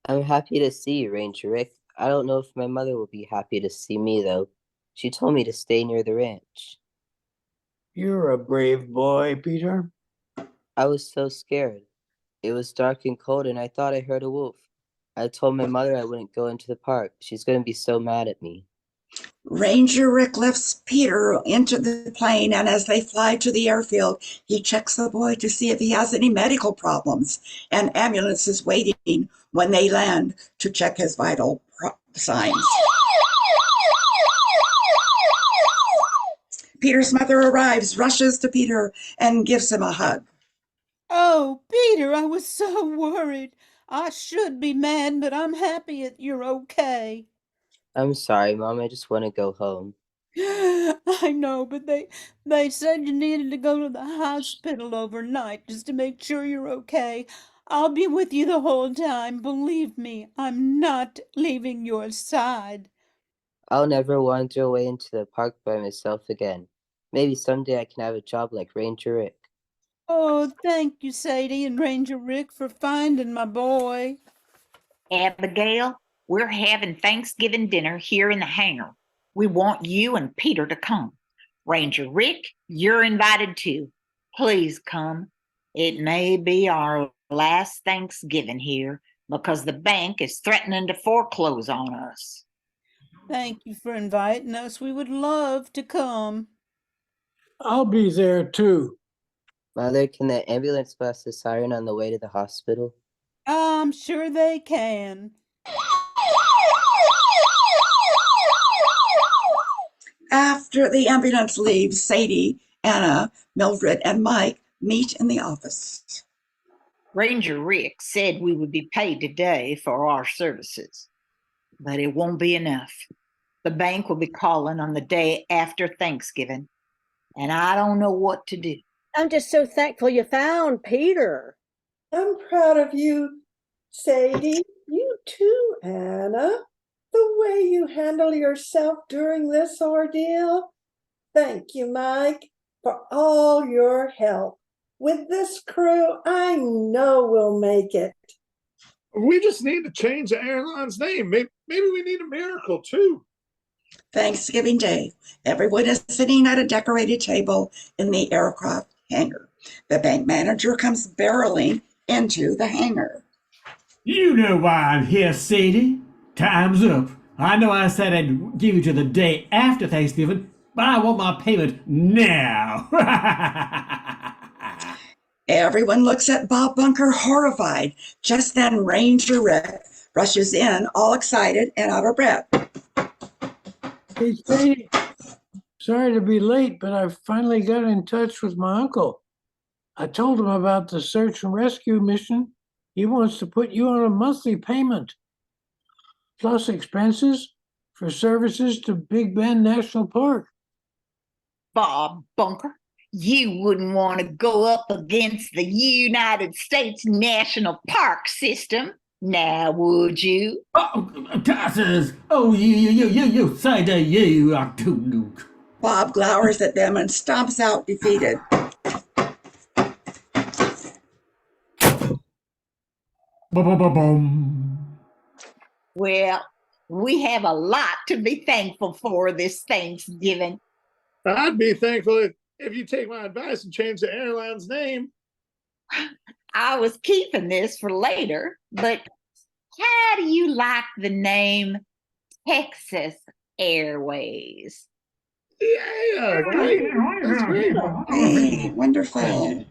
I'm happy to see you, Ranger Rick. I don't know if my mother will be happy to see me, though. She told me to stay near the ranch. You're a brave boy, Peter. I was so scared. It was dark and cold, and I thought I heard a wolf. I told my mother I wouldn't go into the park. She's going to be so mad at me. Ranger Rick lifts Peter into the plane, and as they fly to the airfield, he checks the boy to see if he has any medical problems. An ambulance is waiting when they land to check his vital signs. Peter's mother arrives, rushes to Peter, and gives him a hug. Oh, Peter, I was so worried. I should be mad, but I'm happy that you're okay. I'm sorry, Mom. I just want to go home. I know, but they said you needed to go to the hospital overnight just to make sure you're okay. I'll be with you the whole time. Believe me, I'm not leaving your side. I'll never wander away into the park by myself again. Maybe someday I can have a job like Ranger Rick. Oh, thank you, Sadie and Ranger Rick, for finding my boy. Abigail, we're having Thanksgiving dinner here in the hangar. We want you and Peter to come. Ranger Rick, you're invited too. Please come. It may be our last Thanksgiving here because the bank is threatening to foreclose on us. Thank you for inviting us. We would love to come. I'll be there too. Mother, can the ambulance blast the siren on the way to the hospital? I'm sure they can. After the ambulance leaves, Sadie, Anna, Mildred, and Mike meet in the office. Ranger Rick said we would be paid today for our services, but it won't be enough. The bank will be calling on the day after Thanksgiving, and I don't know what to do. I'm just so thankful you found Peter. I'm proud of you, Sadie. You too, Anna. The way you handle yourself during this ordeal. Thank you, Mike, for all your help. With this crew, I know we'll make it. We just need to change the airline's name. Maybe we need a miracle too. Thanksgiving Day, everyone is sitting at a decorated table in the aircraft hangar. The bank manager comes barreling into the hangar. You know why I'm here, Sadie. Time's up. I know I said I'd give you to the day after Thanksgiving, but I want my payment now. Everyone looks at Bob Bunker horrified. Just then, Ranger Red rushes in, all excited and out of breath. Hey, Sadie, sorry to be late, but I finally got in touch with my uncle. I told him about the search and rescue mission. He wants to put you on a monthly payment, plus expenses for services to Big Bend National Park. Bob Bunker, you wouldn't want to go up against the United States National Park System, now would you? Oh, Tassers! Oh, you, say that you are too nuke. Bob glowers at them and stomps out defeated. Boom. Well, we have a lot to be thankful for this Thanksgiving. I'd be thankful if you take my advice and change the airline's name. I was keeping this for later, but how do you like the name Texas Airways? Yeah, great. That's great. Hey, wonderful.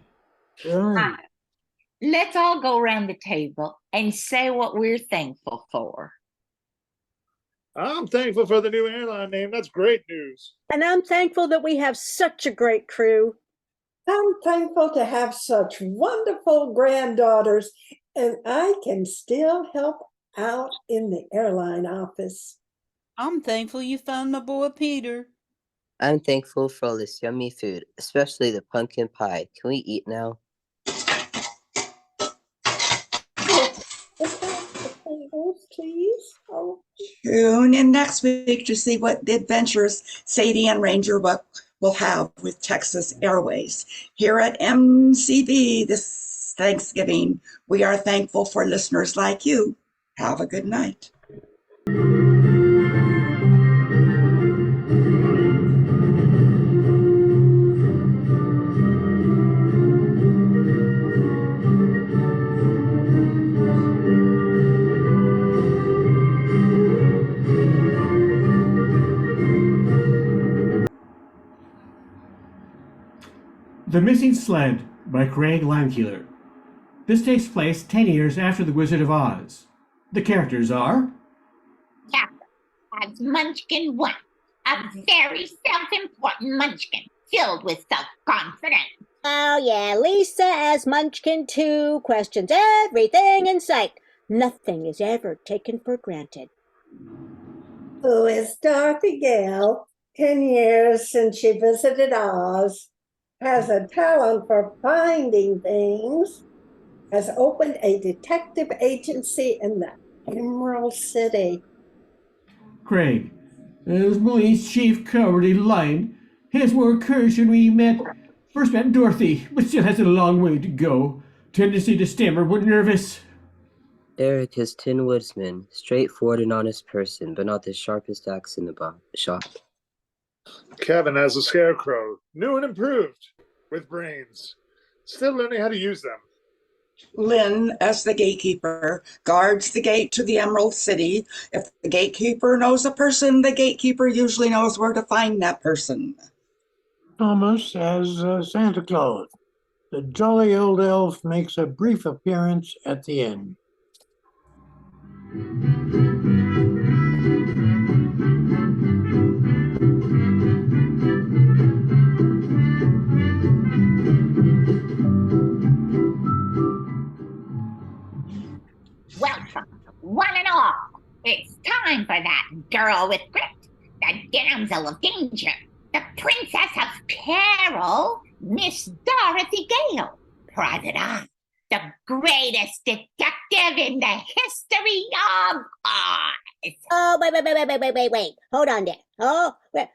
Let's all go around the table and say what we're thankful for. I'm thankful for the new airline name. That's great news. And I'm thankful that we have such a great crew. I'm thankful to have such wonderful granddaughters, and I can still help out in the airline office. I'm thankful you found my boy Peter. I'm thankful for all this yummy food, especially the pumpkin pie. Can we eat now? Please. Oh. Tune in next week to see what adventures Sadie and Ranger will have with Texas Airways. Here at MCB this Thanksgiving, we are thankful for listeners like you. Have a good night. The Missing Sled by Craig Leimkuehler. This takes place 10 years after The Wizard of Oz. The characters are Captain as Munchkin 1, a very self-important Munchkin filled with self-confidence. Oh yeah, Lisa as Munchkin 2 questions everything in sight. Nothing is ever taken for granted. Who is Dorothy Gale? 10 years since she visited Oz. Has a talent for finding things. Has opened a detective agency in the Emerald City. Craig. As police chief Coverty Line, his work occurs when we first met Dorothy, but still has a long way to go. Tendency to stammer when nervous. Eric is Tin Woodsman, straightforward and honest person, but not the sharpest axe in the shop. Kevin has a scarecrow, new and improved, with brains. Still learning how to use them. Lynn, as the gatekeeper, guards the gate to the Emerald City. If the gatekeeper knows a person, the gatekeeper usually knows where to find that person. Thomas as Santa Claus. The jolly old elf makes a brief appearance at the end. Welcome, one and all. It's time for that girl with grit, the damsel of danger, the princess of peril, Miss Dorothy Gale, Private Eye, the greatest detective in the history of Oz. Oh, wait. Hold on there. Oh,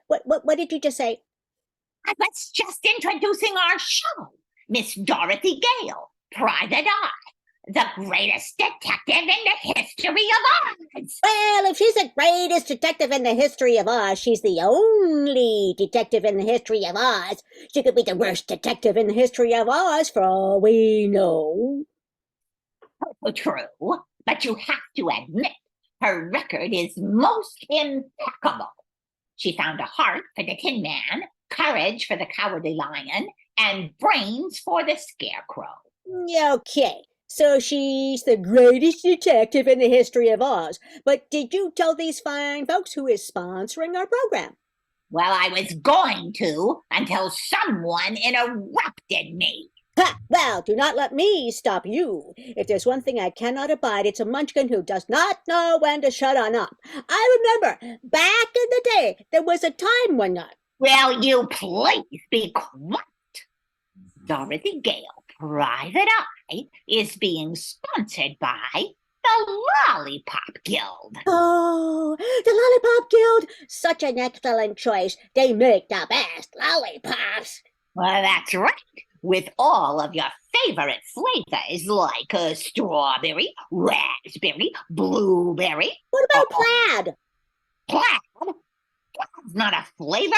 what did you just say? I was just introducing our show, Miss Dorothy Gale, Private Eye, the greatest detective in the history of Oz. Well, if she's the greatest detective in the history of Oz, she's the only detective in the history of Oz. She could be the worst detective in the history of Oz, for all we know. True, but you have to admit her record is most impeccable. She found a heart for the Tin Man, courage for the Cowardly Lion, and brains for the Scarecrow. Okay, so she's the greatest detective in the history of Oz. But did you tell these fine folks who is sponsoring our program? Well, I was going to until someone interrupted me. Ha! Well, do not let me stop you. If there's one thing I cannot abide, it's a munchkin who does not know when to shut on up. I remember, back in the day, there was a time when... Will you please be quiet? Dorothy Gale, Private Eye, is being sponsored by the Lollipop Guild. Oh, the Lollipop Guild! Such an excellent choice. They make the best lollipops. Well, that's right. With all of your favorite flavors like strawberry, raspberry, blueberry. What about plaid? Plaid? Plaid's not a flavor.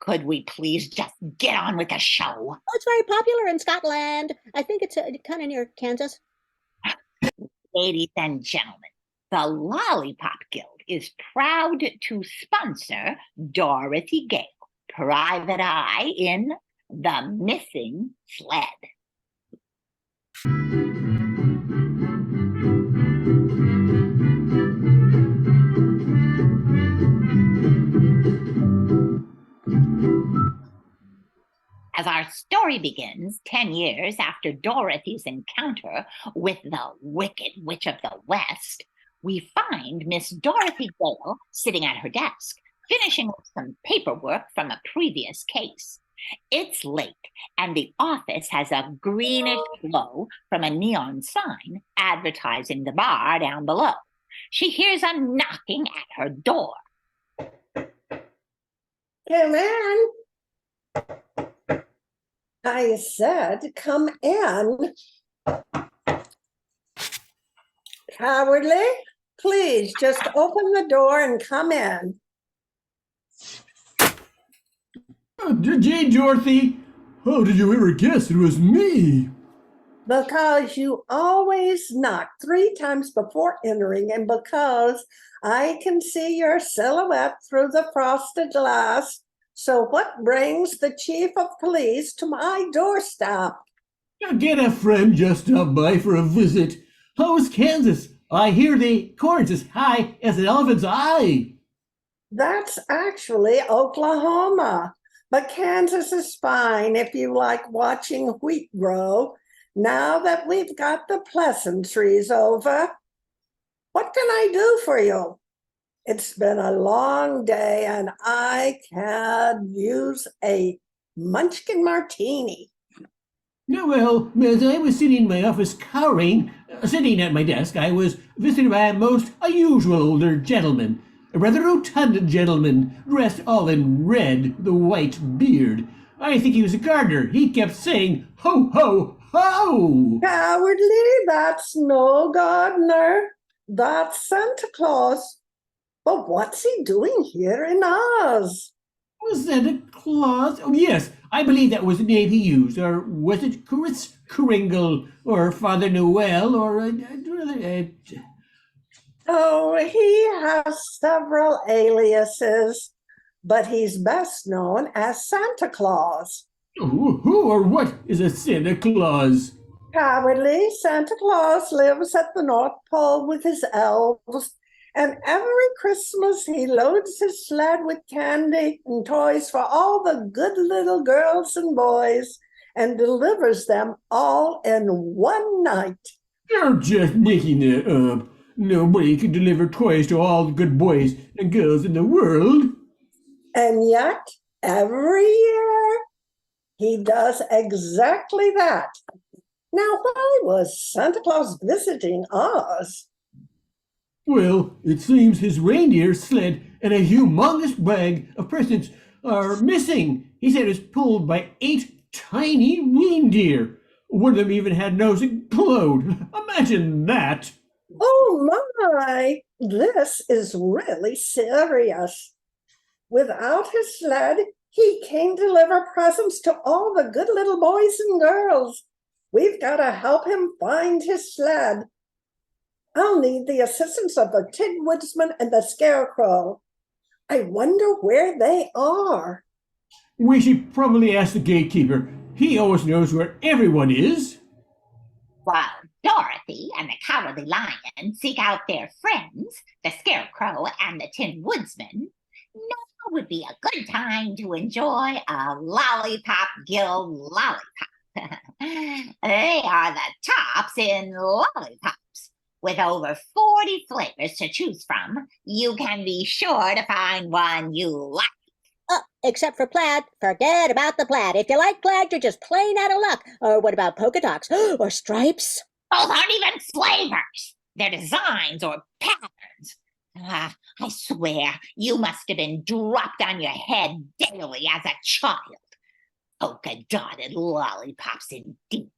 Could we please just get on with the show? Oh, it's very popular in Scotland. I think it's kind of near Kansas. Ladies and gentlemen, the Lollipop Guild is proud to sponsor Dorothy Gale, Private Eye in The Missing Sled. As our story begins 10 years after Dorothy's encounter with the Wicked Witch of the West, we find Miss Dorothy Gale sitting at her desk, finishing up some paperwork from a previous case. It's late, and the office has a greenish glow from a neon sign advertising the bar down below. She hears a knocking at her door. Come in. I said, come in. Cowardly, please just open the door and come in. Jane Dorothy, how did you ever guess it was me? Because you always knock 3 times before entering, and because I can see your silhouette through the frosted glass. So what brings the chief of police to my doorstep? Get a friend just stopped by for a visit. How's Kansas? I hear the corn's as high as an elephant's eye. That's actually Oklahoma. But Kansas is fine if you like watching wheat grow. Now that we've got the pleasantries over, what can I do for you? It's been a long day and I can use a Munchkin martini. Yeah, well, as I was sitting in my office cowering, sitting at my desk, I was visited by a most unusual older gentleman, a rather rotund gentleman, dressed all in red, with a white beard. I think he was a gardener. He kept saying, ho, ho, ho! Cowardly, that's no gardener. That's Santa Claus. But what's he doing here in Oz? Was Santa Claus? Oh, yes, I believe that was the name he used. Or was it Kris Kringle, or Father Noel, or... Oh, he has several aliases, but he's best known as Santa Claus. Who or what is a Santa Claus? Cowardly, Santa Claus lives at the North Pole with his elves, and every Christmas he loads his sled with candy and toys for all the good little girls and boys and delivers them all in one night. You're just making that up. Nobody can deliver toys to all the good boys and girls in the world. And yet, every year, he does exactly that. Now, why was Santa Claus visiting Oz? Well, it seems his reindeer sled and a humongous bag of presents are missing. He said it's pulled by 8 tiny reindeer. One of them even had nose explode. Imagine that. Oh my, this is really serious. Without his sled, he can't deliver presents to all the good little boys and girls. We've got to help him find his sled. I'll need the assistance of the Tin Woodsman and the Scarecrow. I wonder where they are. We should probably ask the gatekeeper. He always knows where everyone is. While Dorothy and the Cowardly Lion seek out their friends, the Scarecrow and the Tin Woodsman, now would be a good time to enjoy a Lollipop Guild lollipop. They are the tops in lollipops. With over 40 flavors to choose from, you can be sure to find one you like. Except for plaid. Forget about the plaid. If you like plaid, you're just plain out of luck. Or what about polka dots? Or stripes? Those aren't even flavors. They're designs or patterns. I swear, you must have been dropped on your head daily as a child. Polka-dotted lollipops indeed.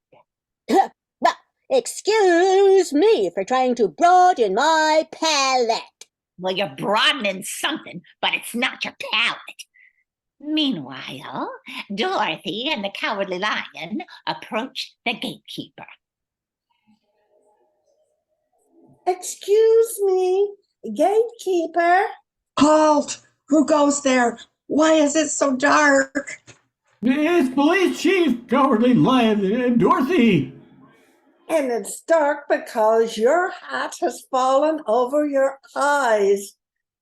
Well, excuse me for trying to broaden my palate. Well, you're broadening something, but it's not your palate. Meanwhile, Dorothy and the Cowardly Lion approach the gatekeeper. Excuse me, gatekeeper. Halt! Who goes there? Why is it so dark? It's Police Chief Cowardly Lion and Dorothy. And it's dark because your hat has fallen over your eyes.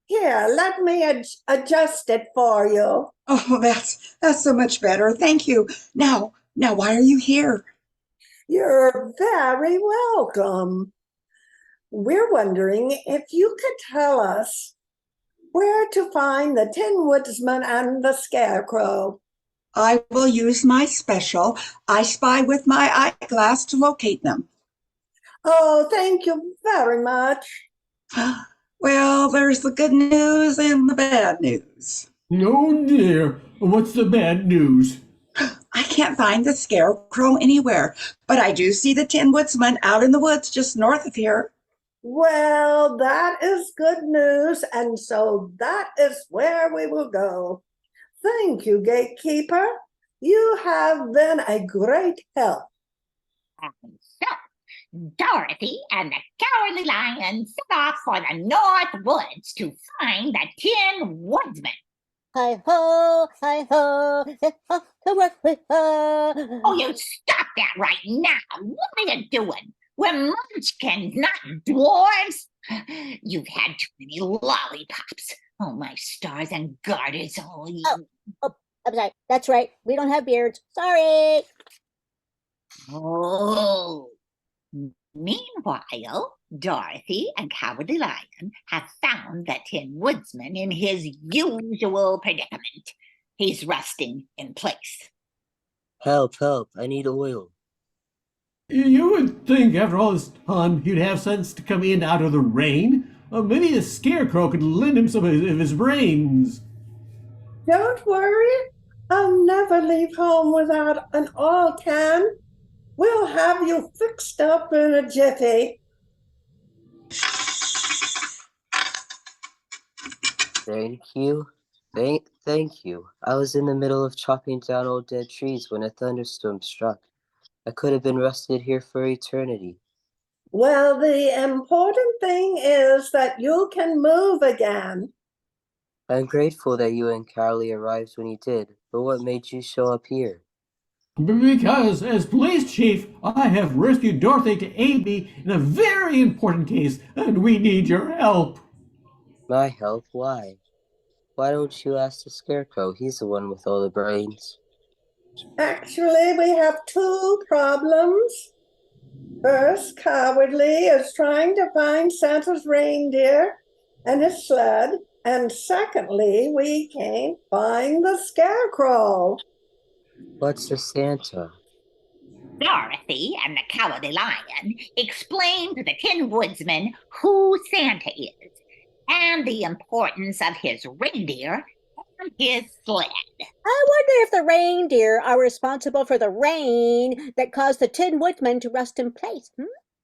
Here, let me adjust it for you. Oh, that's so much better. Thank you. Now, why are you here? You're very welcome. We're wondering if you could tell us where to find the Tin Woodsman and the Scarecrow. I will use my special I Spy with my eyeglass to locate them. Oh, thank you very much. Well, there's the good news and the bad news. Oh dear, what's the bad news? I can't find the Scarecrow anywhere, but I do see the Tin Woodsman out in the woods just north of here. Well, that is good news, and so that is where we will go. Thank you, gatekeeper. You have been a great help. And so, Dorothy and the Cowardly Lion set off for the North Woods to find the Tin Woodsman. Hi-ho, hi-ho, to work with her. Oh, you stop that right now. What are you doing? We're munchkins, not dwarves. You've had too many lollipops. Oh, my stars and garters. Oh, I'm sorry. That's right. We don't have beards. Sorry. Oh. Meanwhile, Dorothy and Cowardly Lion have found the Tin Woodsman in his usual predicament. He's rusting in place. Help, help, I need oil. You would think after all this time he'd have sense to come in out of the rain. Maybe the Scarecrow could lend him some of his brains. Don't worry. I'll never leave home without an oil can. We'll have you fixed up in a jiffy. Thank you. Thank you. I was in the middle of chopping down old dead trees when a thunderstorm struck. I could have been rusted here for eternity. Well, the important thing is that you can move again. I'm grateful that you and Carly arrived when you did, but what made you show up here? Because, as police chief, I have rescued Dorothy to aid me in a very important case, and we need your help. My help? Why? Why don't you ask the Scarecrow? He's the one with all the brains. Actually, we have two problems. First, Cowardly is trying to find Santa's reindeer and his sled. And secondly, we can't find the Scarecrow. What's the Santa? Dorothy and the Cowardly Lion explained to the Tin Woodsman who Santa is and the importance of his reindeer on his sled. I wonder if the reindeer are responsible for the rain that caused the Tin Woodman to rust in place.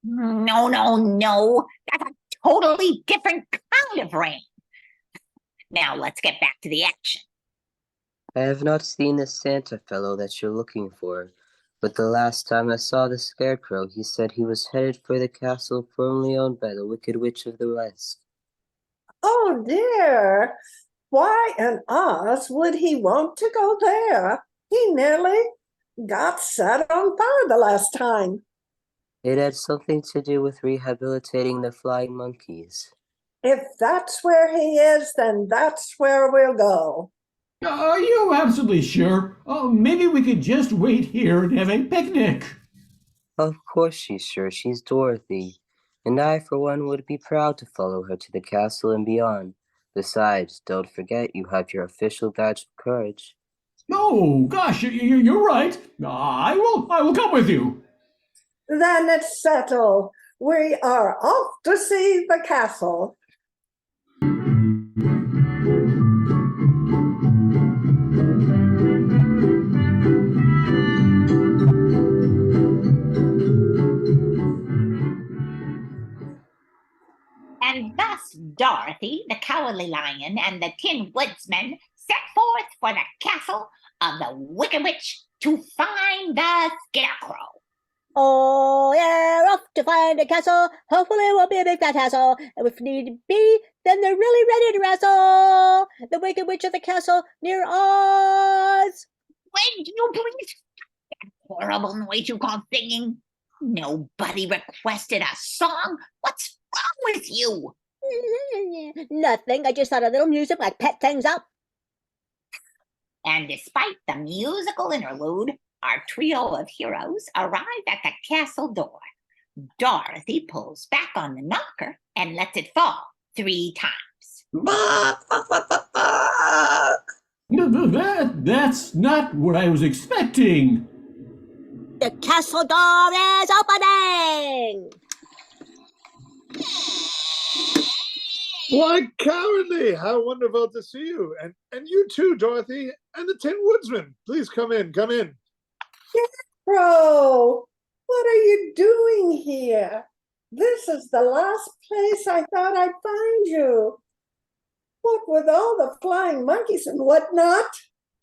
No, no, no. That's a totally different kind of rain. Now let's get back to the action. I have not seen the Santa fellow that you're looking for, but the last time I saw the Scarecrow, he said he was headed for the castle formerly owned by the Wicked Witch of the West. Oh dear. Why on earth would he want to go there? He nearly got set on fire the last time. It had something to do with rehabilitating the flying monkeys. If that's where he is, then that's where we'll go. Are you absolutely sure? Oh, maybe we could just wait here and have a picnic. Of course she's sure. She's Dorothy. And I, for one, would be proud to follow her to the castle and beyond. Besides, don't forget you have your official badge of courage. Oh, gosh, you're right. I will come with you. Then it's settled. We are off to see the castle. And thus Dorothy, the Cowardly Lion, and the Tin Woodsman set forth for the castle of the Wicked Witch to find the Scarecrow. Oh, yeah, off to find a castle. Hopefully it won't be a big fat hassle. And if need be, then they're really ready to wrestle. The Wicked Witch of the castle near Oz. When do you please stop that horrible noise you call singing? Nobody requested a song. What's wrong with you? Nothing. I just thought a little music might pet things up. And despite the musical interlude, our trio of heroes arrive at the castle door. Dorothy pulls back on the knocker and lets it fall 3 times. That's not what I was expecting. The castle door is opening. Why, Cowardly, how wonderful to see you. And you too, Dorothy, and the Tin Woodsman. Please come in, come in. Scarecrow, what are you doing here? This is the last place I thought I'd find you. What with all the flying monkeys and whatnot?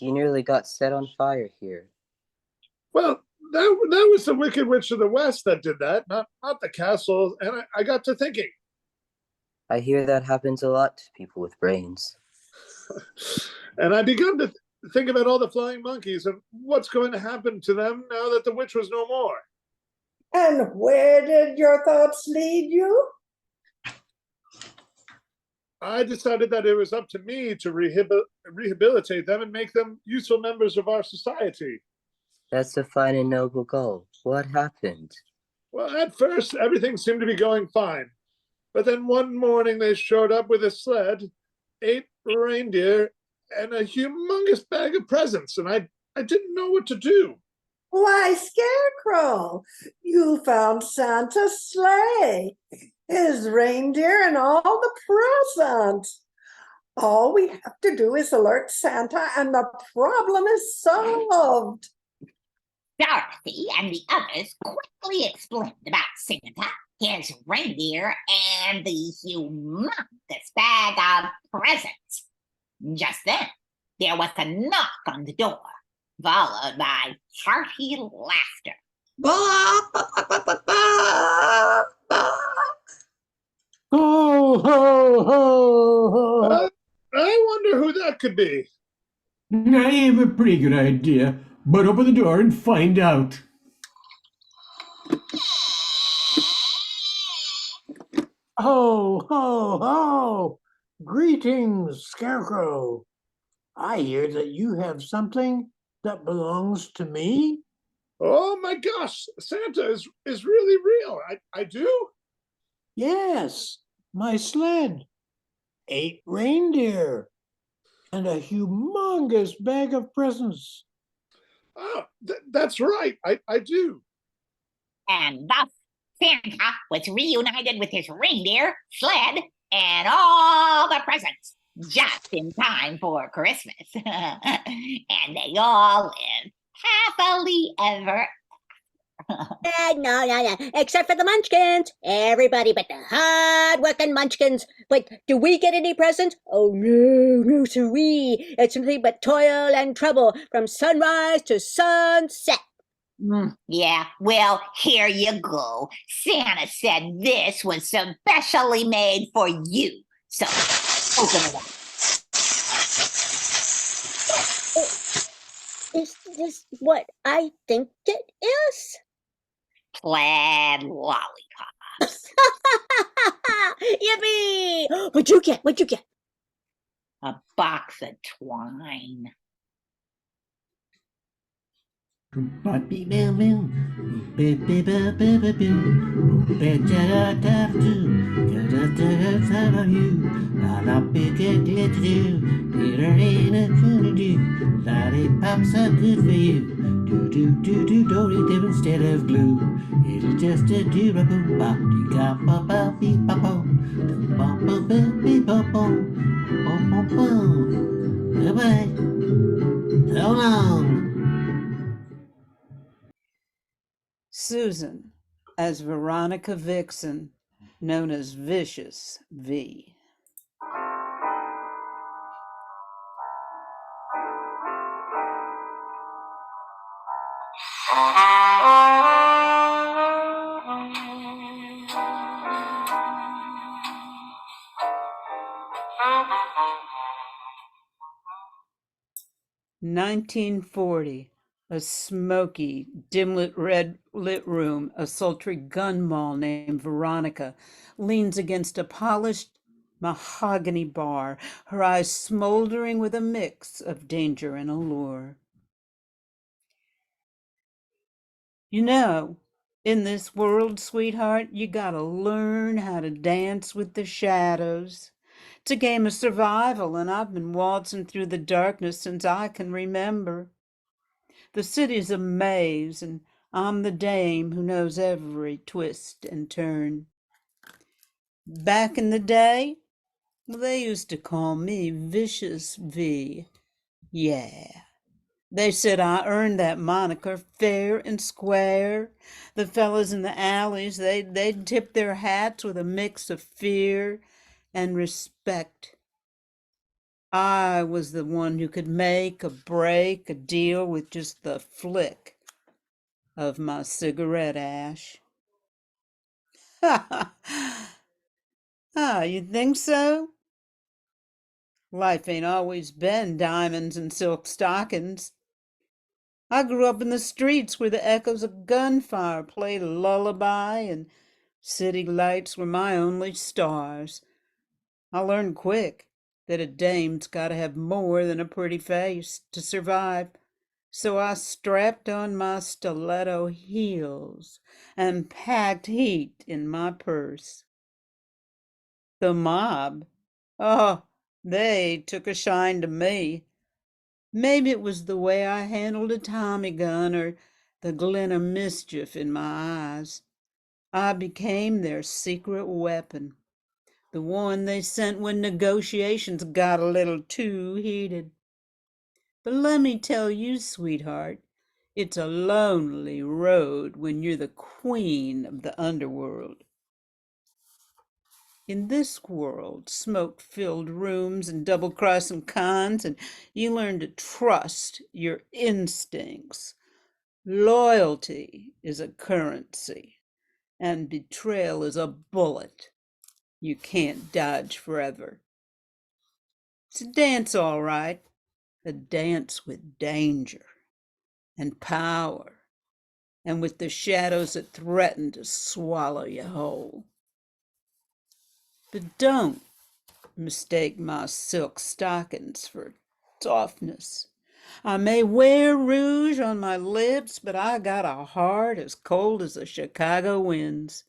You nearly got set on fire here. Well, that was the Wicked Witch of the West that did that, not the castle. And I got to thinking. I hear that happens a lot to people with brains. And I begun to think about all the flying monkeys and what's going to happen to them now that the witch was no more. And where did your thoughts lead you? I decided that it was up to me to rehabilitate them and make them useful members of our society. That's a fine and noble goal. What happened? Well, at first, everything seemed to be going fine. But then one morning they showed up with a sled, 8 reindeer, and a humongous bag of presents, and I didn't know what to do. Why, Scarecrow, you found Santa's sleigh, his reindeer, and all the presents. All we have to do is alert Santa, and the problem is solved. Dorothy and the others quickly explained about Santa, his reindeer, and the humongous bag of presents. Just then, there was a knock on the door, followed by hearty laughter. Ho, ho, ho, ho. I wonder who that could be. I have a pretty good idea, but open the door and find out. Ho, ho, ho! Greetings, Scarecrow. I hear that you have something that belongs to me. Oh my gosh, Santa is really real. I do? Yes, my sled, 8 reindeer, and a humongous bag of presents. Oh, that's right. I do. And thus, Santa was reunited with his reindeer, sled, and all the presents. just in time for Christmas. And they all live happily ever. No. Except for the Munchkins. Everybody but the hard-working Munchkins. But do we get any presents? Oh, no, siree. It's nothing but toil and trouble from sunrise to sunset. Yeah, well, here you go. Santa said this was specially made for you. So, open it up. Is this what I think it is? Plaid lollipops. Yippee! What'd you get? A box of twine. Lollipops are good for you. Don't eat them instead of glue. It'll just do a boom bop, dee bop bop beep bop boom, bop bop beep bop boom, bop bop boom. Goodbye. So long. Susan as Veronica Vixen, known as Vicious V. "1940, a smoky, dim-lit red-lit room, a sultry gun moll named Veronica leans against a polished mahogany bar, her eyes smoldering with a mix of danger and allure. You know, in this world, sweetheart, you gotta learn how to dance with the shadows. It's a game of survival, and I've been waltzing through the darkness since I can remember. The city's a maze, and I'm the dame who knows every twist and turn. Back in the day, they used to call me Vicious V. Yeah. They said I earned that moniker fair and square. The fellas in the alleys, they'd tip their hats with a mix of fear and respect. I was the one who could make or break a deal with just the flick of my cigarette ash. You think so? Life ain't always been diamonds and silk stockings. I grew up in the streets where the echoes of gunfire played a lullaby and city lights were my only stars. I learned quick that a dame's got to have more than a pretty face to survive. So I strapped on my stiletto heels and packed heat in my purse. The mob, oh, they took a shine to me. Maybe it was the way I handled a Tommy gun or the glint of mischief in my eyes. I became their secret weapon, the one they sent when negotiations got a little too heated. But let me tell you, sweetheart, it's a lonely road when you're the queen of the underworld. In this world, smoke-filled rooms and double-crossing cons, and you learn to trust your instincts. Loyalty is a currency, and betrayal is a bullet you can't dodge forever. It's a dance, all right, a dance with danger and power, and with the shadows that threaten to swallow you whole. But don't mistake my silk stockings for softness. I may wear rouge on my lips, but I got a heart as cold as the Chicago winds.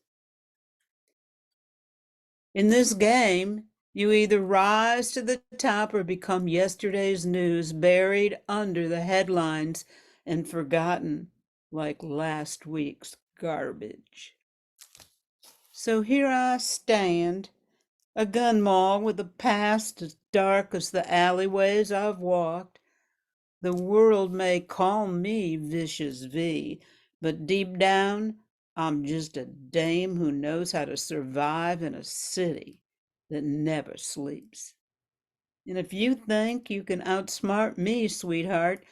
In this game, you either rise to the top or become yesterday's news, buried under the headlines and forgotten like last week's garbage. So here I stand, a gun moll with a past as dark as the alleyways I've walked. The world may call me Vicious V, but deep down, I'm just a dame who knows how to survive in a city that never sleeps. And if you think you can outsmart me, sweetheart,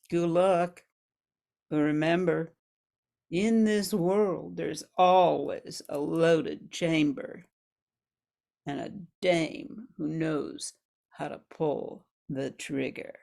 good luck. But remember, in this world, there's always a loaded chamber and a dame who knows how to pull the trigger.